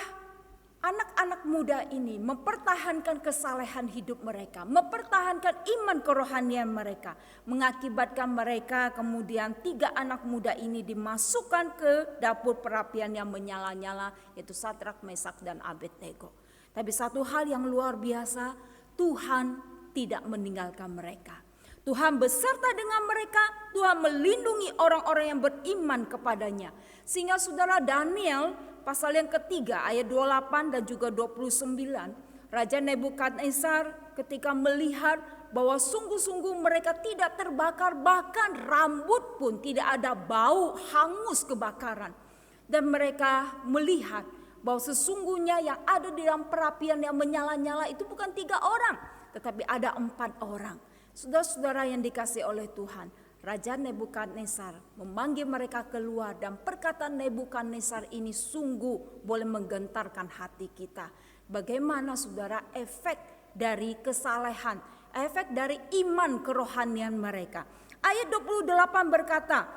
anak-anak muda ini mempertahankan kesalehan hidup mereka, mempertahankan iman kerohanian mereka, mengakibatkan mereka kemudian 3 anak muda ini dimasukkan ke dapur perapian yang menyala-nyala, yaitu Sadrak, Mesak, dan Abednego. Tapi satu hal yang luar biasa, Tuhan tidak meninggalkan mereka. Tuhan beserta dengan mereka, Tuhan melindungi orang-orang yang beriman kepadanya. Sehingga saudara, Daniel pasal yang ketiga ayat 28 dan juga 29. Raja Nebukadnezar ketika melihat bahwa sungguh-sungguh mereka tidak terbakar, bahkan rambut pun tidak ada bau hangus kebakaran. Dan mereka melihat bahwa sesungguhnya yang ada di dalam perapian yang menyala-nyala itu bukan 3 orang, tetapi ada 4 orang. Saudara-saudara yang dikasih oleh Tuhan, Raja Nebukadnezar memanggil mereka keluar, dan perkataan Nebukadnezar ini sungguh boleh menggentarkan hati kita. Bagaimana saudara efek dari kesalehan, efek dari iman kerohanian mereka. Ayat 28 berkata,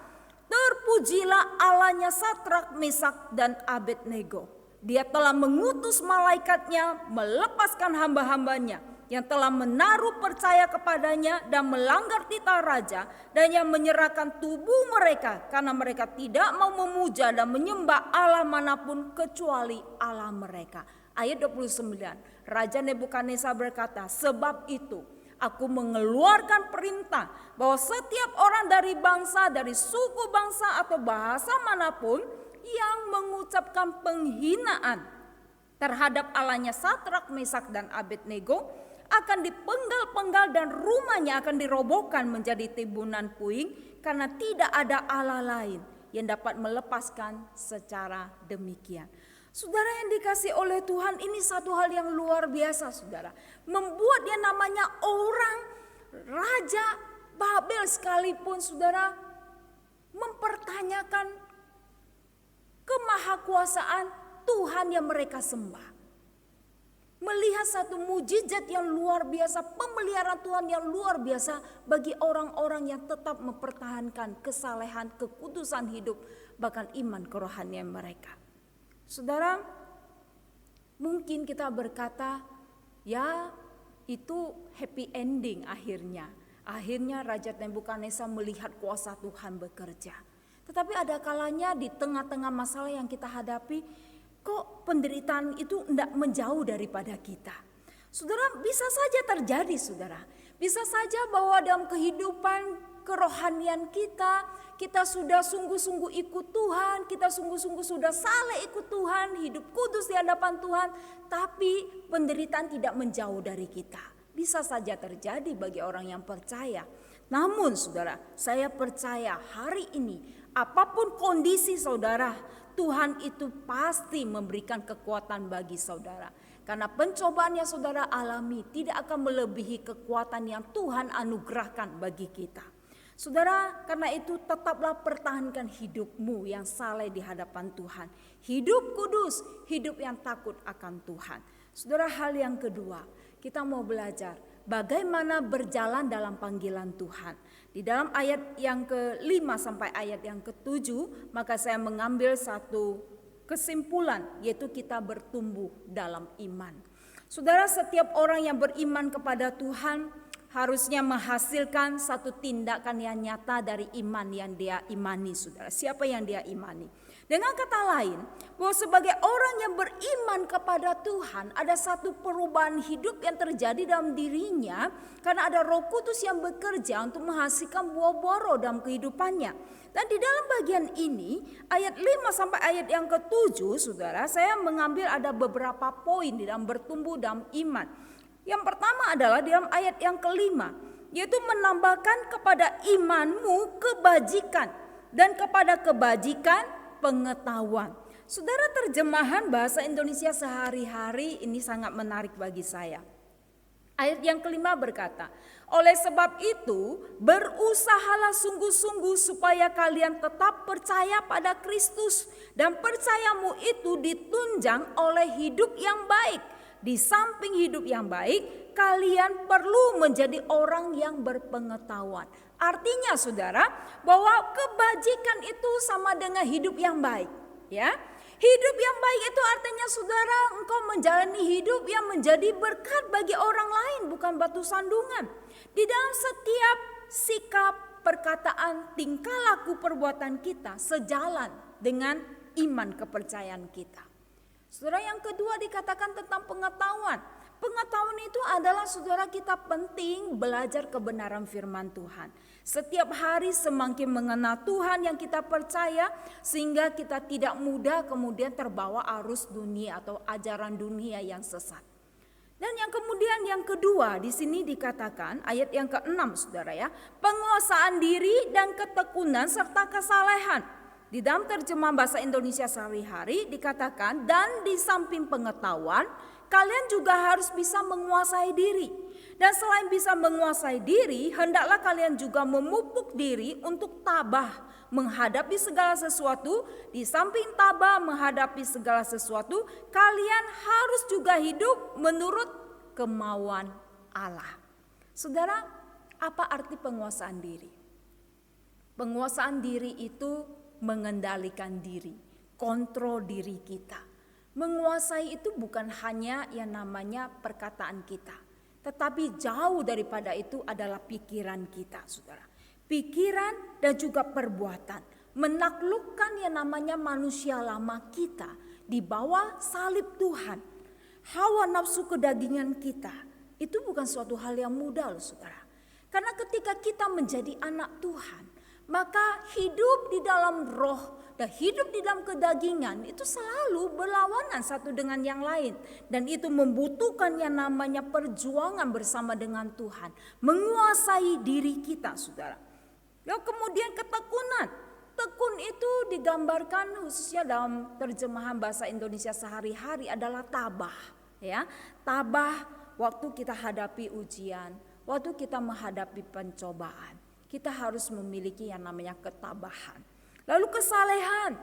terpujilah Allahnya Sadrak, Mesak, dan Abednego. Dia telah mengutus malaikatnya melepaskan hamba-hambanya yang telah menaruh percaya kepadanya dan melanggar titah raja, dan yang menyerahkan tubuh mereka karena mereka tidak mau memuja dan menyembah Allah manapun kecuali Allah mereka. Ayat 29, Raja Nebukadnezar berkata, sebab itu aku mengeluarkan perintah bahwa setiap orang dari bangsa, dari suku bangsa atau bahasa manapun yang mengucapkan penghinaan terhadap Allahnya Sadrak, Mesak, dan Abednego akan dipenggal-penggal dan rumahnya akan dirobohkan menjadi timbunan puing, karena tidak ada Allah lain yang dapat melepaskan secara demikian. Saudara yang dikasih oleh Tuhan, ini satu hal yang luar biasa saudara. Membuat yang namanya orang Raja Babel sekalipun saudara mempertanyakan kemahakuasaan Tuhan yang mereka sembah. Melihat satu mujizat yang luar biasa, pemeliharaan Tuhan yang luar biasa bagi orang-orang yang tetap mempertahankan kesalehan, kekudusan hidup, bahkan iman kerohanian mereka. Saudara, mungkin kita berkata, ya itu happy ending akhirnya. Akhirnya Raja Nebukadnezar melihat kuasa Tuhan bekerja. Tetapi ada kalanya di tengah-tengah masalah yang kita hadapi, kok penderitaan itu tidak menjauh daripada kita. Saudara, bisa saja terjadi saudara. Bisa saja bahwa dalam kehidupan kerohanian kita sudah sungguh-sungguh ikut Tuhan, kita sungguh-sungguh sudah saleh ikut Tuhan, hidup kudus di hadapan Tuhan, tapi penderitaan tidak menjauh dari kita. Bisa saja terjadi bagi orang yang percaya. Namun saudara, saya percaya hari ini apapun kondisi saudara, Tuhan itu pasti memberikan kekuatan bagi saudara. Karena pencobaan yang saudara alami tidak akan melebihi kekuatan yang Tuhan anugerahkan bagi kita. Saudara, karena itu tetaplah pertahankan hidupmu yang saleh di hadapan Tuhan. Hidup kudus, hidup yang takut akan Tuhan. Saudara, hal yang kedua, kita mau belajar bagaimana berjalan dalam panggilan Tuhan. Di dalam ayat yang ke-5 sampai ayat yang ke-7, maka saya mengambil satu kesimpulan, yaitu kita bertumbuh dalam iman. Saudara, setiap orang yang beriman kepada Tuhan harusnya menghasilkan satu tindakan yang nyata dari iman yang dia imani, saudara. Siapa yang dia imani? Dengan kata lain, bahwa sebagai orang yang beriman kepada Tuhan, ada satu perubahan hidup yang terjadi dalam dirinya karena ada Roh Kudus yang bekerja untuk menghasilkan buah-buah roh dalam kehidupannya. Dan di dalam bagian ini, ayat 5 sampai ayat yang ke-7, saudara, saya mengambil ada beberapa poin di dalam bertumbuh dalam iman. Yang pertama adalah di dalam ayat yang ke-5, yaitu menambahkan kepada imanmu kebajikan dan kepada kebajikan pengetahuan. Saudara, terjemahan bahasa Indonesia sehari-hari ini sangat menarik bagi saya. Ayat yang ke-5 berkata, oleh sebab itu berusahalah sungguh-sungguh supaya kalian tetap percaya pada Kristus dan percayamu itu ditunjang oleh hidup yang baik. Di samping hidup yang baik, kalian perlu menjadi orang yang berpengetahuan. Artinya saudara, bahwa kebajikan itu sama dengan hidup yang baik, ya. Hidup yang baik itu artinya saudara, engkau menjalani hidup yang menjadi berkat bagi orang lain, bukan batu sandungan. Di dalam setiap sikap, perkataan, tingkah laku, perbuatan kita sejalan dengan iman kepercayaan kita. Saudara, yang kedua dikatakan tentang pengetahuan. Pengetahuan itu adalah saudara, kita penting belajar kebenaran firman Tuhan. Setiap hari semakin mengenal Tuhan yang kita percaya, sehingga kita tidak mudah kemudian terbawa arus dunia atau ajaran dunia yang sesat. Dan yang kemudian yang kedua di sini dikatakan ayat yang ke-6 saudara ya, penguasaan diri dan ketekunan serta kesalehan. Di dalam terjemahan bahasa Indonesia sehari-hari dikatakan, dan di samping pengetahuan, kalian juga harus bisa menguasai diri. Dan selain bisa menguasai diri, hendaklah kalian juga memupuk diri untuk tabah menghadapi segala sesuatu. Di samping tabah menghadapi segala sesuatu, kalian harus juga hidup menurut kemauan Allah. Saudara, apa arti penguasaan diri? Penguasaan diri itu mengendalikan diri, kontrol diri kita. Menguasai itu bukan hanya yang namanya perkataan kita, tetapi jauh daripada itu adalah pikiran kita, saudara. Pikiran dan juga perbuatan, menaklukkan yang namanya manusia lama kita di bawah salib Tuhan. Hawa nafsu kedagingan kita, itu bukan suatu hal yang mudah loh saudara. Karena ketika kita menjadi anak Tuhan, maka hidup di dalam roh dan hidup di dalam kedagingan itu selalu berlawanan satu dengan yang lain. Dan itu membutuhkan yang namanya perjuangan bersama dengan Tuhan. Menguasai diri kita saudara. Lalu kemudian ketekunan. Tekun itu digambarkan khususnya dalam terjemahan bahasa Indonesia sehari-hari adalah tabah. Ya, tabah waktu kita hadapi ujian, waktu kita menghadapi pencobaan. Kita harus memiliki yang namanya ketabahan. Lalu kesalehan,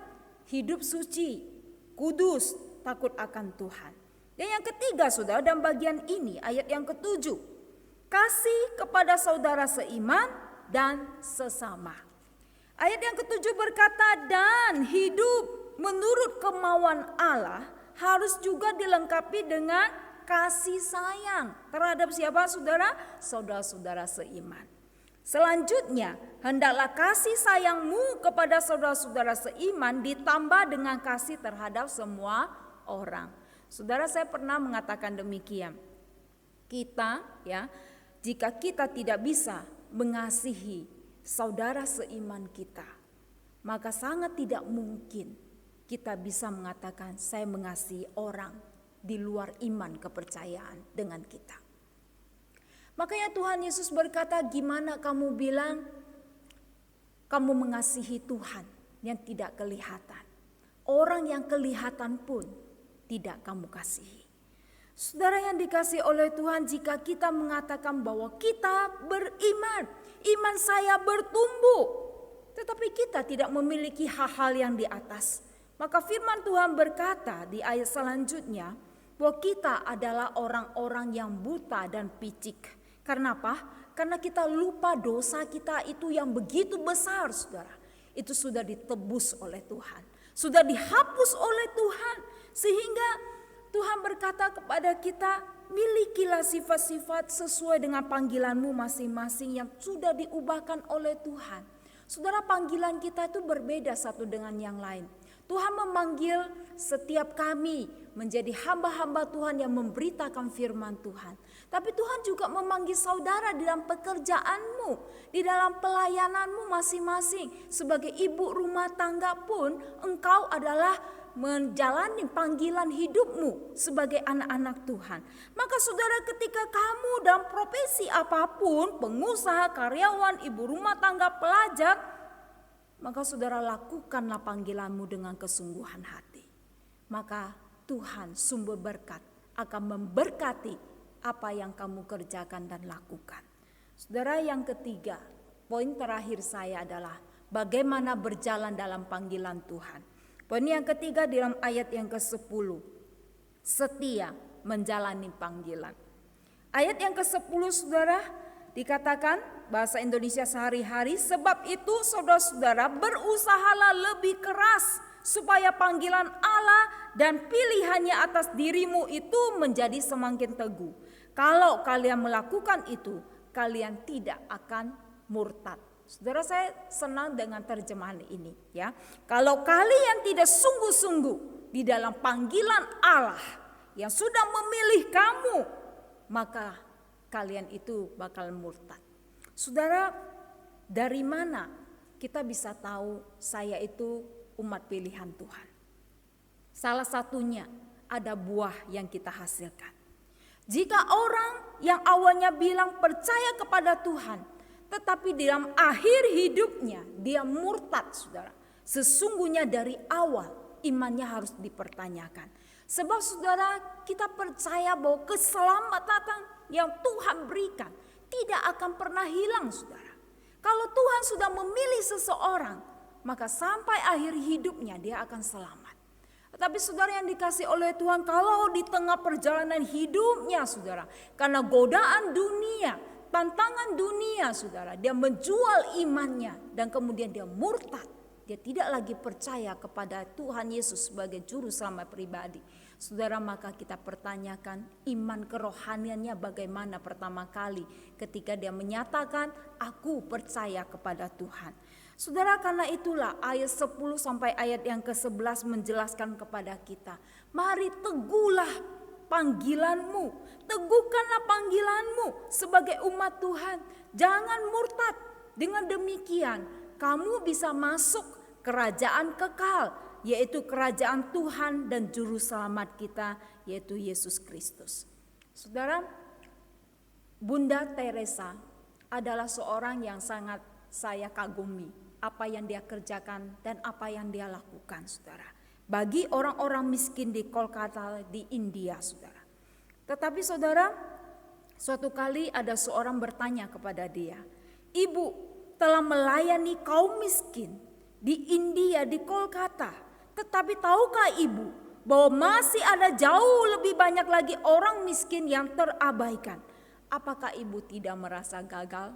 hidup suci, kudus, takut akan Tuhan. Dan yang ketiga saudara, dalam bagian ini ayat yang ke-7, kasih kepada saudara seiman dan sesama. Ayat yang ke-7 berkata, dan hidup menurut kemauan Allah harus juga dilengkapi dengan kasih sayang terhadap siapa saudara? Saudara-saudara seiman. Selanjutnya, hendaklah kasih sayangmu kepada saudara-saudara seiman ditambah dengan kasih terhadap semua orang. Saudara, saya pernah mengatakan demikian. Kita ya, jika kita tidak bisa mengasihi saudara seiman kita, maka sangat tidak mungkin kita bisa mengatakan saya mengasihi orang di luar iman kepercayaan dengan kita. Makanya Tuhan Yesus berkata, gimana kamu bilang kamu mengasihi Tuhan yang tidak kelihatan. Orang yang kelihatan pun tidak kamu kasihi. Saudara yang dikasihi oleh Tuhan, jika kita mengatakan bahwa kita beriman, iman saya bertumbuh, tetapi kita tidak memiliki hal-hal yang di atas, maka firman Tuhan berkata di ayat selanjutnya bahwa kita adalah orang-orang yang buta dan picik. Karena apa? Karena kita lupa dosa kita itu yang begitu besar, saudara. Itu sudah ditebus oleh Tuhan, sudah dihapus oleh Tuhan, sehingga Tuhan berkata kepada kita, milikilah sifat-sifat sesuai dengan panggilanmu masing-masing yang sudah diubahkan oleh Tuhan. Saudara, panggilan kita itu berbeda satu dengan yang lain. Tuhan memanggil setiap kami menjadi hamba-hamba Tuhan yang memberitakan firman Tuhan. Tapi Tuhan juga memanggil saudara di dalam pekerjaanmu, di dalam pelayananmu masing-masing. Sebagai ibu rumah tangga pun engkau adalah menjalani panggilan hidupmu sebagai anak-anak Tuhan. Maka saudara, ketika kamu dalam profesi apapun, pengusaha, karyawan, ibu rumah tangga, pelajar, maka saudara lakukanlah panggilanmu dengan kesungguhan hati. Maka Tuhan sumber berkat akan memberkati apa yang kamu kerjakan dan lakukan. Saudara, yang ketiga, poin terakhir saya adalah bagaimana berjalan dalam panggilan Tuhan. Poin yang ketiga di dalam ayat yang ke-10, setia menjalani panggilan. Ayat yang ke-10 saudara dikatakan bahasa Indonesia sehari-hari, sebab itu saudara-saudara berusahalah lebih keras supaya panggilan Allah dan pilihannya atas dirimu itu menjadi semakin teguh. Kalau kalian melakukan itu, kalian tidak akan murtad. Saudara, saya senang dengan terjemahan ini ya. Kalau kalian tidak sungguh-sungguh di dalam panggilan Allah yang sudah memilih kamu, maka kalian itu bakal murtad. Saudara, dari mana kita bisa tahu saya itu umat pilihan Tuhan? Salah satunya ada buah yang kita hasilkan. Jika orang yang awalnya bilang percaya kepada Tuhan, tetapi di dalam akhir hidupnya dia murtad, saudara, sesungguhnya dari awal imannya harus dipertanyakan. Sebab saudara, kita percaya bahwa keselamatan yang Tuhan berikan tidak akan pernah hilang, saudara. Kalau Tuhan sudah memilih seseorang, maka sampai akhir hidupnya dia akan selamat. Tetapi saudara yang dikasih oleh Tuhan, kalau di tengah perjalanan hidupnya saudara, karena godaan dunia, tantangan dunia saudara, dia menjual imannya dan kemudian dia murtad. Dia tidak lagi percaya kepada Tuhan Yesus sebagai juru selamat pribadi. Saudara, maka kita pertanyakan iman kerohaniannya bagaimana pertama kali ketika dia menyatakan aku percaya kepada Tuhan. Saudara, karena itulah ayat 10 sampai ayat yang ke-11 menjelaskan kepada kita, mari teguhlah panggilanmu, teguhkanlah panggilanmu sebagai umat Tuhan, jangan murtad. Dengan demikian kamu bisa masuk kerajaan kekal, yaitu kerajaan Tuhan dan juru selamat kita, yaitu Yesus Kristus. Saudara, Bunda Teresa adalah seorang yang sangat saya kagumi apa yang dia kerjakan dan apa yang dia lakukan, saudara, bagi orang-orang miskin di Kolkata di India, saudara. Tetapi saudara, suatu kali ada seorang bertanya kepada dia, "Ibu telah melayani kaum miskin di India, di Kolkata, tetapi tahukah ibu bahwa masih ada jauh lebih banyak lagi orang miskin yang terabaikan? Apakah ibu tidak merasa gagal?"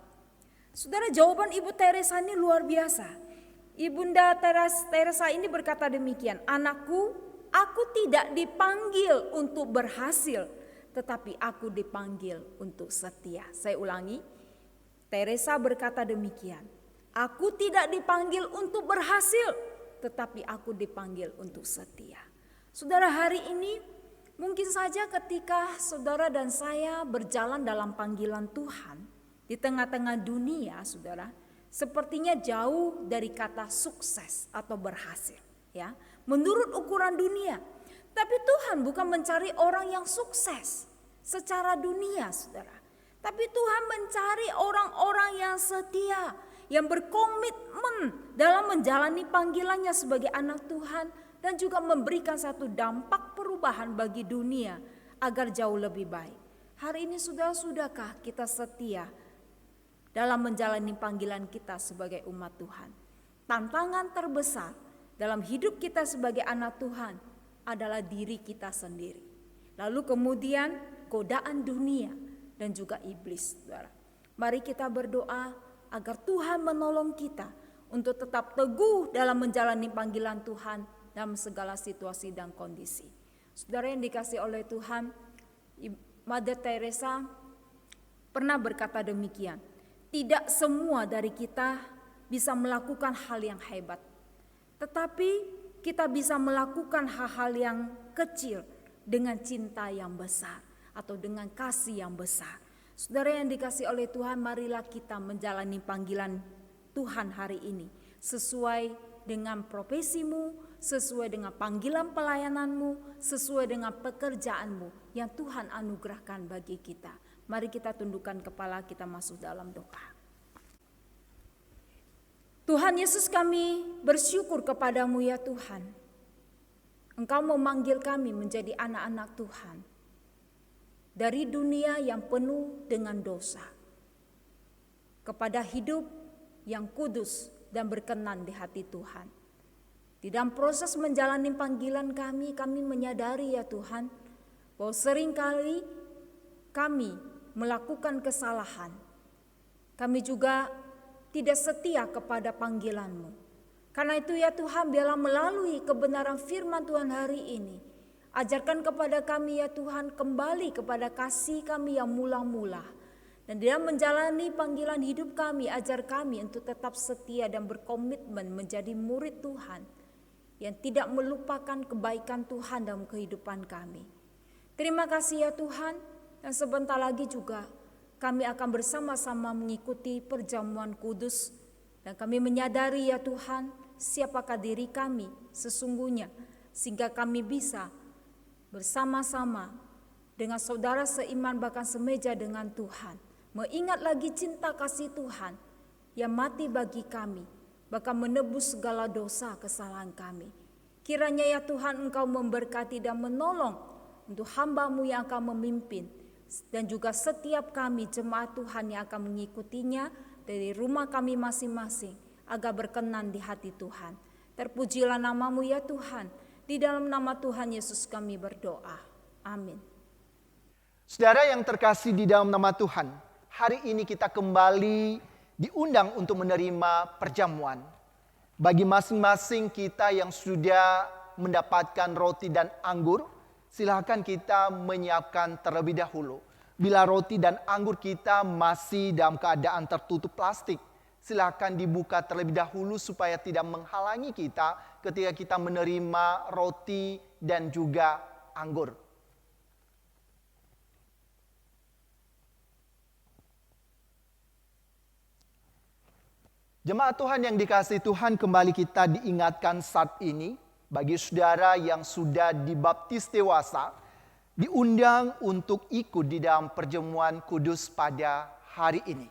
Saudara, jawaban Ibu Teresa ini luar biasa. Ibunda Teresa ini berkata demikian, "Anakku, aku tidak dipanggil untuk berhasil, tetapi aku dipanggil untuk setia." Saya ulangi, Teresa berkata demikian, "Aku tidak dipanggil untuk berhasil, tetapi aku dipanggil untuk setia." Saudara, hari ini mungkin saja ketika saudara dan saya berjalan dalam panggilan Tuhan di tengah-tengah dunia, saudara, sepertinya jauh dari kata sukses atau berhasil, ya, menurut ukuran dunia. Tapi Tuhan bukan mencari orang yang sukses secara dunia, saudara. Tapi Tuhan mencari orang-orang yang setia, yang berkomitmen dalam menjalani panggilannya sebagai anak Tuhan dan juga memberikan satu dampak perubahan bagi dunia agar jauh lebih baik. Hari ini sudahkah kita setia dalam menjalani panggilan kita sebagai umat Tuhan? Tantangan terbesar dalam hidup kita sebagai anak Tuhan adalah diri kita sendiri. Lalu kemudian godaan dunia dan juga iblis. Saudara. Mari kita berdoa agar Tuhan menolong kita untuk tetap teguh dalam menjalani panggilan Tuhan dalam segala situasi dan kondisi. Saudara yang dikasihi oleh Tuhan, Mother Teresa pernah berkata demikian, tidak semua dari kita bisa melakukan hal yang hebat, tetapi kita bisa melakukan hal-hal yang kecil dengan cinta yang besar atau dengan kasih yang besar. Saudara yang dikasihi oleh Tuhan, marilah kita menjalani panggilan Tuhan hari ini sesuai dengan profesimu, sesuai dengan panggilan pelayananmu, sesuai dengan pekerjaanmu yang Tuhan anugerahkan bagi kita. Mari kita tundukkan kepala, kita masuk dalam doa. Tuhan Yesus, kami bersyukur kepadamu ya Tuhan. Engkau memanggil kami menjadi anak-anak Tuhan dari dunia yang penuh dengan dosa kepada hidup yang kudus dan berkenan di hati Tuhan. Di dalam proses menjalani panggilan kami menyadari ya Tuhan bahwa seringkali kami melakukan kesalahan. Kami juga tidak setia kepada panggilan-Mu. Karena itu ya Tuhan, biarlah melalui kebenaran firman Tuhan hari ini, ajarkan kepada kami ya Tuhan kembali kepada kasih kami yang mula-mula. Dan dia menjalani panggilan hidup kami, ajar kami untuk tetap setia dan berkomitmen menjadi murid Tuhan yang tidak melupakan kebaikan Tuhan dalam kehidupan kami. Terima kasih ya Tuhan, dan sebentar lagi juga kami akan bersama-sama mengikuti perjamuan kudus. Dan kami menyadari ya Tuhan, siapakah diri kami sesungguhnya, sehingga kami bisa bersama-sama dengan saudara seiman bahkan semeja dengan Tuhan, mengingat lagi cinta kasih Tuhan yang mati bagi kami, bahkan menebus segala dosa kesalahan kami. Kiranya ya Tuhan Engkau memberkati dan menolong untuk hamba-Mu yang akan memimpin, dan juga setiap kami jemaat Tuhan yang akan mengikutinya dari rumah kami masing-masing, agar berkenan di hati Tuhan. Terpujilah nama-Mu ya Tuhan, di dalam nama Tuhan Yesus kami berdoa. Amin. Saudara yang terkasih di dalam nama Tuhan, hari ini kita kembali diundang untuk menerima perjamuan. Bagi masing-masing kita yang sudah mendapatkan roti dan anggur, silakan kita menyiapkan terlebih dahulu. Bila roti dan anggur kita masih dalam keadaan tertutup plastik, silakan dibuka terlebih dahulu supaya tidak menghalangi kita ketika kita menerima roti dan juga anggur. Jemaat Tuhan yang dikasihi Tuhan, kembali kita diingatkan saat ini bagi saudara yang sudah dibaptis dewasa, diundang untuk ikut di dalam perjamuan kudus pada hari ini.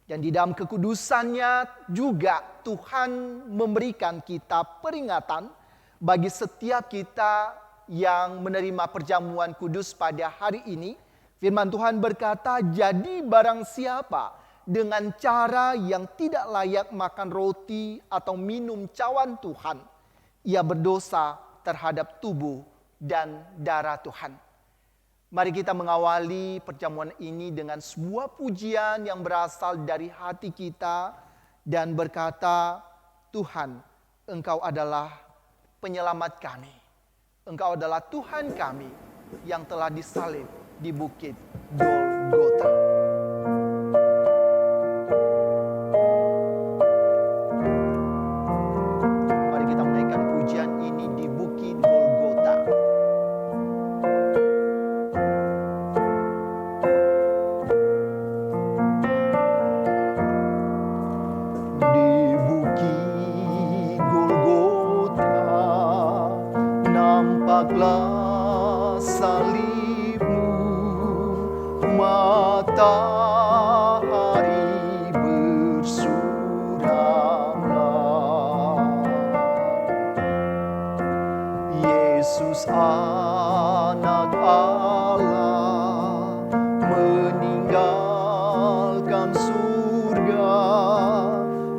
Dan di dalam kekudusannya juga Tuhan memberikan kita peringatan bagi setiap kita yang menerima perjamuan kudus pada hari ini. Firman Tuhan berkata, jadi barang siapa dengan cara yang tidak layak makan roti atau minum cawan Tuhan, ia berdosa terhadap tubuh dan darah Tuhan. Mari kita mengawali perjamuan ini dengan sebuah pujian yang berasal dari hati kita dan berkata, Tuhan, Engkau adalah penyelamat kami. Engkau adalah Tuhan kami yang telah disalib di bukit Golgota. Mari kita menaikkan pujian ini di bukit Golgota. Nampaklah salib-Mu, matahari bersuramlah. Yesus anak Allah meninggalkan surga,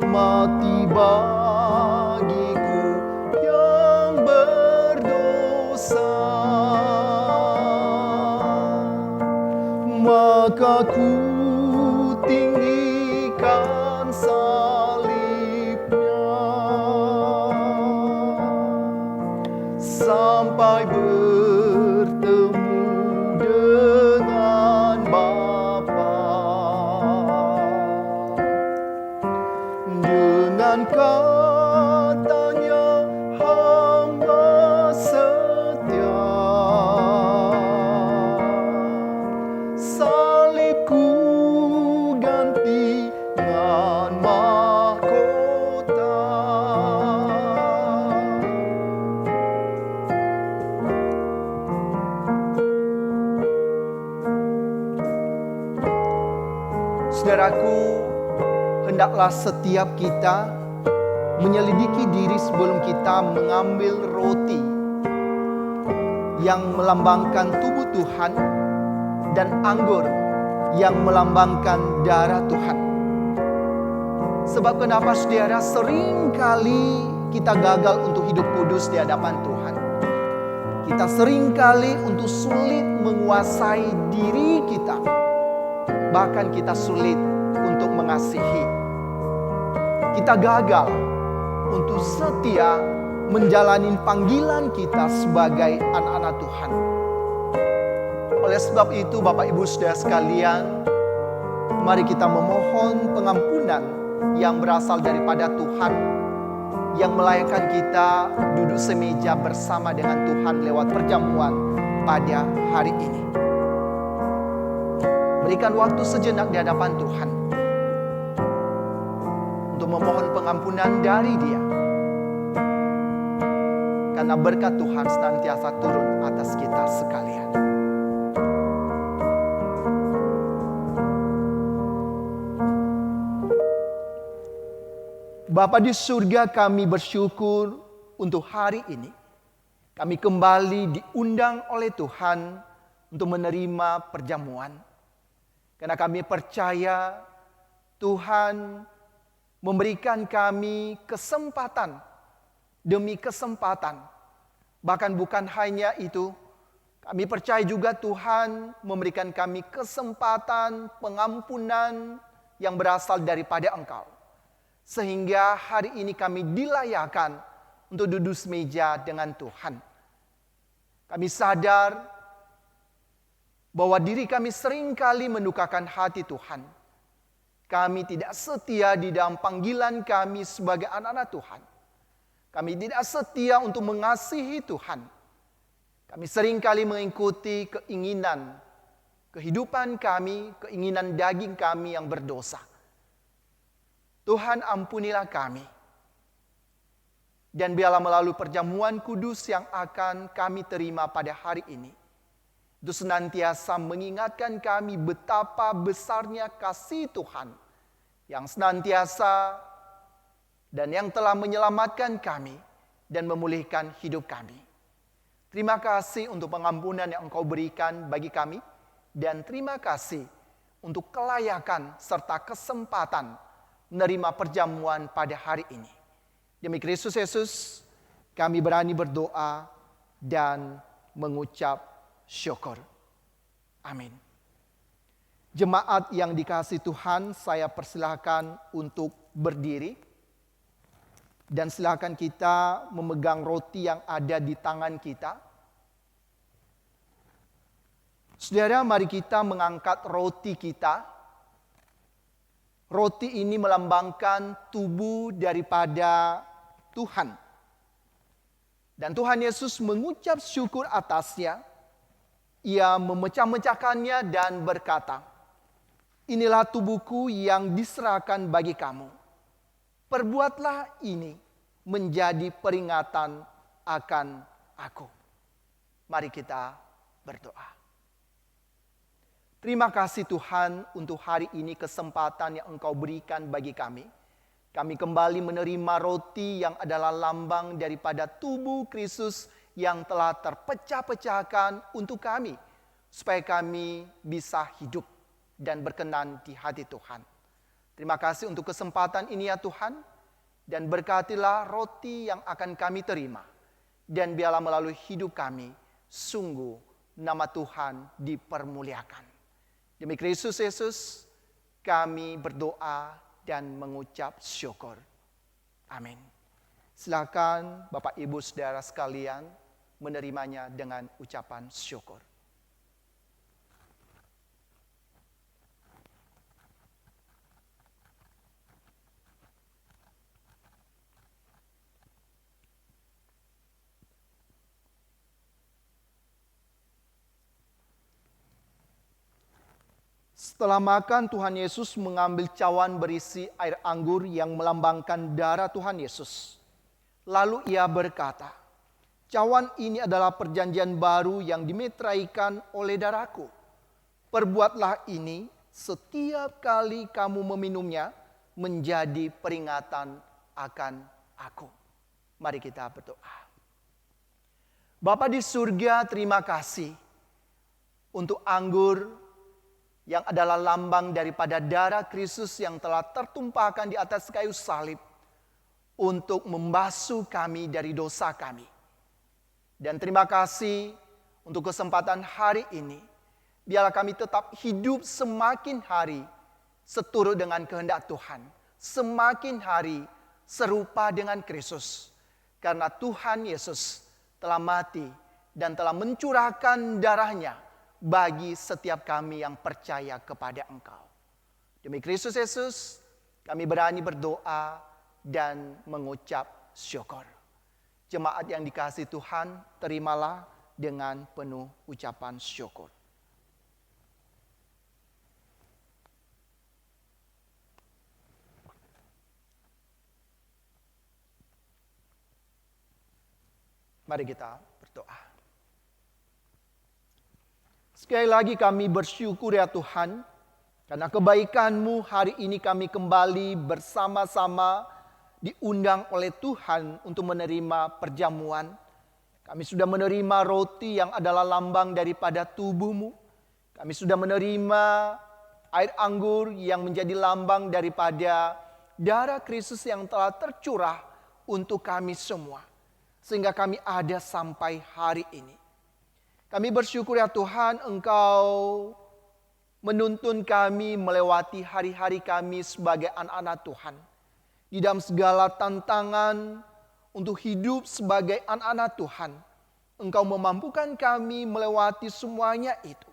mati bagiku yang berdosa. Maka ku tinggikan salibnya sampai bertemu dengan Bapa. Dengan katanya hamba setia, salibku ganti dengan mahkota. Saudaraku, hendaklah setiap kita menyelidiki diri sebelum kita mengambil roti yang melambangkan tubuh Tuhan dan anggur yang melambangkan darah Tuhan. Sebab kenapa saudara, sering kali kita gagal untuk hidup kudus di hadapan Tuhan. Kita sering kali untuk sulit menguasai diri kita. Bahkan kita sulit untuk mengasihi. Kita gagal untuk setia menjalani panggilan kita sebagai anak-anak Tuhan. Oleh sebab itu, Bapak Ibu Saudara sekalian, mari kita memohon pengampunan yang berasal daripada Tuhan, yang melayakkan kita duduk semeja bersama dengan Tuhan lewat perjamuan pada hari ini. Berikan waktu sejenak di hadapan Tuhan untuk memohon pengampunan dari Dia. Karena berkat Tuhan senantiasa turun atas kita sekalian. Bapa di surga, kami bersyukur untuk hari ini. Kami kembali diundang oleh Tuhan untuk menerima perjamuan. Karena kami percaya Tuhan memberikan kami kesempatan demi kesempatan. Bahkan bukan hanya itu, kami percaya juga Tuhan memberikan kami kesempatan pengampunan yang berasal daripada Engkau. Sehingga hari ini kami dilayakkan untuk duduk semeja dengan Tuhan. Kami sadar bahwa diri kami seringkali mendukakan hati Tuhan. Kami tidak setia di dalam panggilan kami sebagai anak-anak Tuhan. Kami tidak setia untuk mengasihi Tuhan. Kami seringkali mengikuti keinginan kehidupan kami, keinginan daging kami yang berdosa. Tuhan, ampunilah kami. Dan biarlah melalui perjamuan kudus yang akan kami terima pada hari ini, itu senantiasa mengingatkan kami betapa besarnya kasih Tuhan yang senantiasa dan yang telah menyelamatkan kami dan memulihkan hidup kami. Terima kasih untuk pengampunan yang Engkau berikan bagi kami, dan terima kasih untuk kelayakan serta kesempatan menerima perjamuan pada hari ini. Demi Kristus Yesus, kami berani berdoa dan mengucap syukur. Amin. Jemaat yang dikasihi Tuhan, saya persilahkan untuk berdiri. Dan silakan kita memegang roti yang ada di tangan kita. Saudara, mari kita mengangkat roti kita. Roti ini melambangkan tubuh daripada Tuhan. Dan Tuhan Yesus mengucap syukur atasnya. Ia memecah-mecahkannya dan berkata, "Inilah tubuhku yang diserahkan bagi kamu. Perbuatlah ini menjadi peringatan akan aku." Mari kita berdoa. Terima kasih Tuhan untuk hari ini kesempatan yang Engkau berikan bagi kami. Kami kembali menerima roti yang adalah lambang daripada tubuh Kristus yang telah terpecah-pecahkan untuk kami, supaya kami bisa hidup dan berkenan di hati Tuhan. Terima kasih untuk kesempatan ini ya Tuhan, dan berkatilah roti yang akan kami terima, dan biarlah melalui hidup kami, sungguh nama Tuhan dipermuliakan. Demi Kristus Yesus, kami berdoa dan mengucap syukur. Amin. Silakan Bapak Ibu Saudara sekalian menerimanya dengan ucapan syukur. Setelah makan, Tuhan Yesus mengambil cawan berisi air anggur yang melambangkan darah Tuhan Yesus. Lalu ia berkata, "Cawan ini adalah perjanjian baru yang dimeteraikan oleh darahku. Perbuatlah ini setiap kali kamu meminumnya menjadi peringatan akan aku." Mari kita berdoa. Bapa di surga, terima kasih untuk anggur yang adalah lambang daripada darah Kristus yang telah tertumpahkan di atas kayu salib untuk membasuh kami dari dosa kami. Dan terima kasih untuk kesempatan hari ini. Biarlah kami tetap hidup semakin hari seturut dengan kehendak Tuhan. Semakin hari serupa dengan Kristus. Karena Tuhan Yesus telah mati dan telah mencurahkan darahnya bagi setiap kami yang percaya kepada Engkau. Demi Kristus Yesus, kami berani berdoa dan mengucap syukur. Jemaat yang dikasihi Tuhan, terimalah dengan penuh ucapan syukur. Mari kita berdoa. Sekali lagi kami bersyukur ya Tuhan, karena kebaikan-Mu hari ini kami kembali bersama-sama diundang oleh Tuhan untuk menerima perjamuan. Kami sudah menerima roti yang adalah lambang daripada tubuh-Mu. Kami sudah menerima air anggur yang menjadi lambang daripada darah Kristus yang telah tercurah untuk kami semua. Sehingga kami ada sampai hari ini. Kami bersyukur ya Tuhan, Engkau menuntun kami melewati hari-hari kami sebagai anak-anak Tuhan. Di dalam segala tantangan untuk hidup sebagai anak-anak Tuhan, Engkau memampukan kami melewati semuanya itu.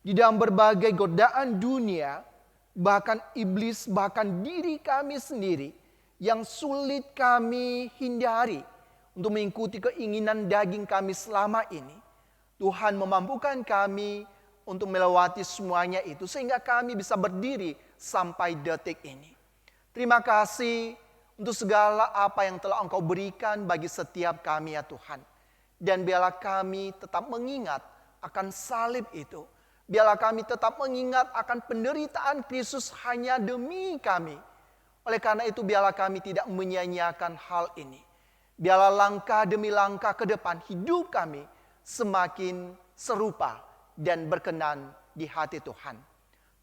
Di dalam berbagai godaan dunia, bahkan iblis, bahkan diri kami sendiri yang sulit kami hindari untuk mengikuti keinginan daging kami selama ini. Tuhan memampukan kami untuk melewati semuanya itu sehingga kami bisa berdiri sampai detik ini. Terima kasih untuk segala apa yang telah Engkau berikan bagi setiap kami ya Tuhan. Dan biarlah kami tetap mengingat akan salib itu. Biarlah kami tetap mengingat akan penderitaan Kristus hanya demi kami. Oleh karena itu biarlah kami tidak menyia-nyiakan hal ini. Biarlah langkah demi langkah ke depan hidup kami semakin serupa dan berkenan di hati Tuhan.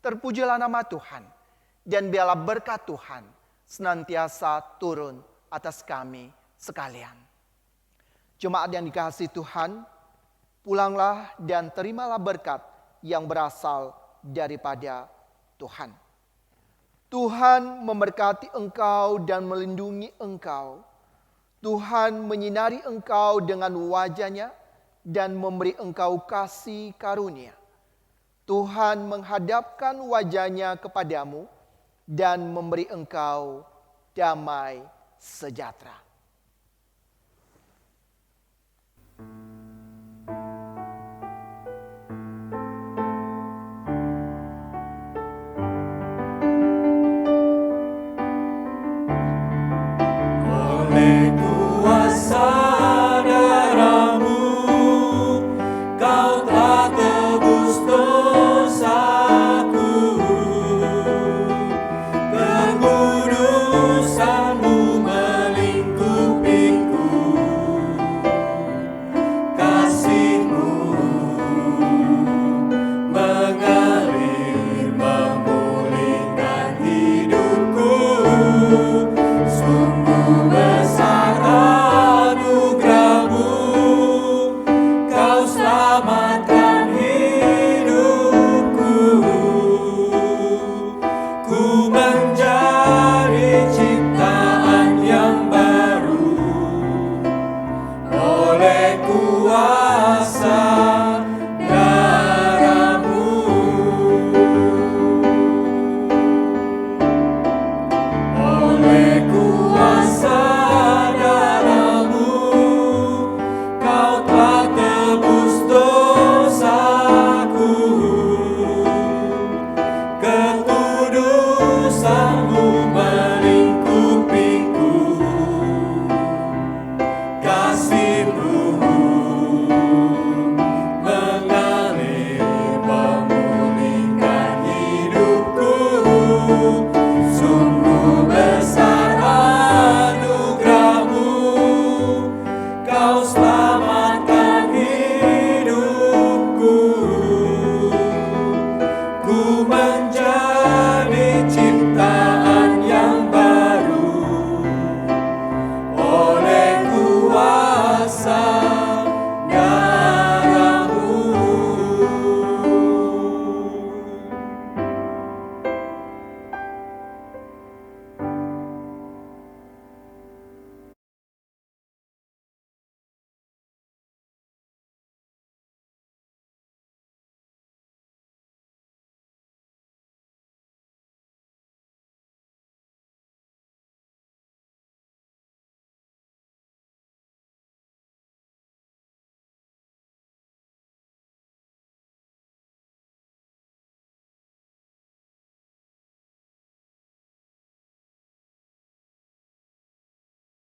Terpujilah nama Tuhan, dan biarlah berkat Tuhan senantiasa turun atas kami sekalian. Jemaat yang dikasihi Tuhan, pulanglah dan terimalah berkat yang berasal daripada Tuhan. Tuhan memberkati engkau dan melindungi engkau. Tuhan menyinari engkau dengan wajah-Nya dan memberi engkau kasih karunia. Tuhan menghadapkan wajah-Nya kepadamu dan memberi engkau damai sejahtera.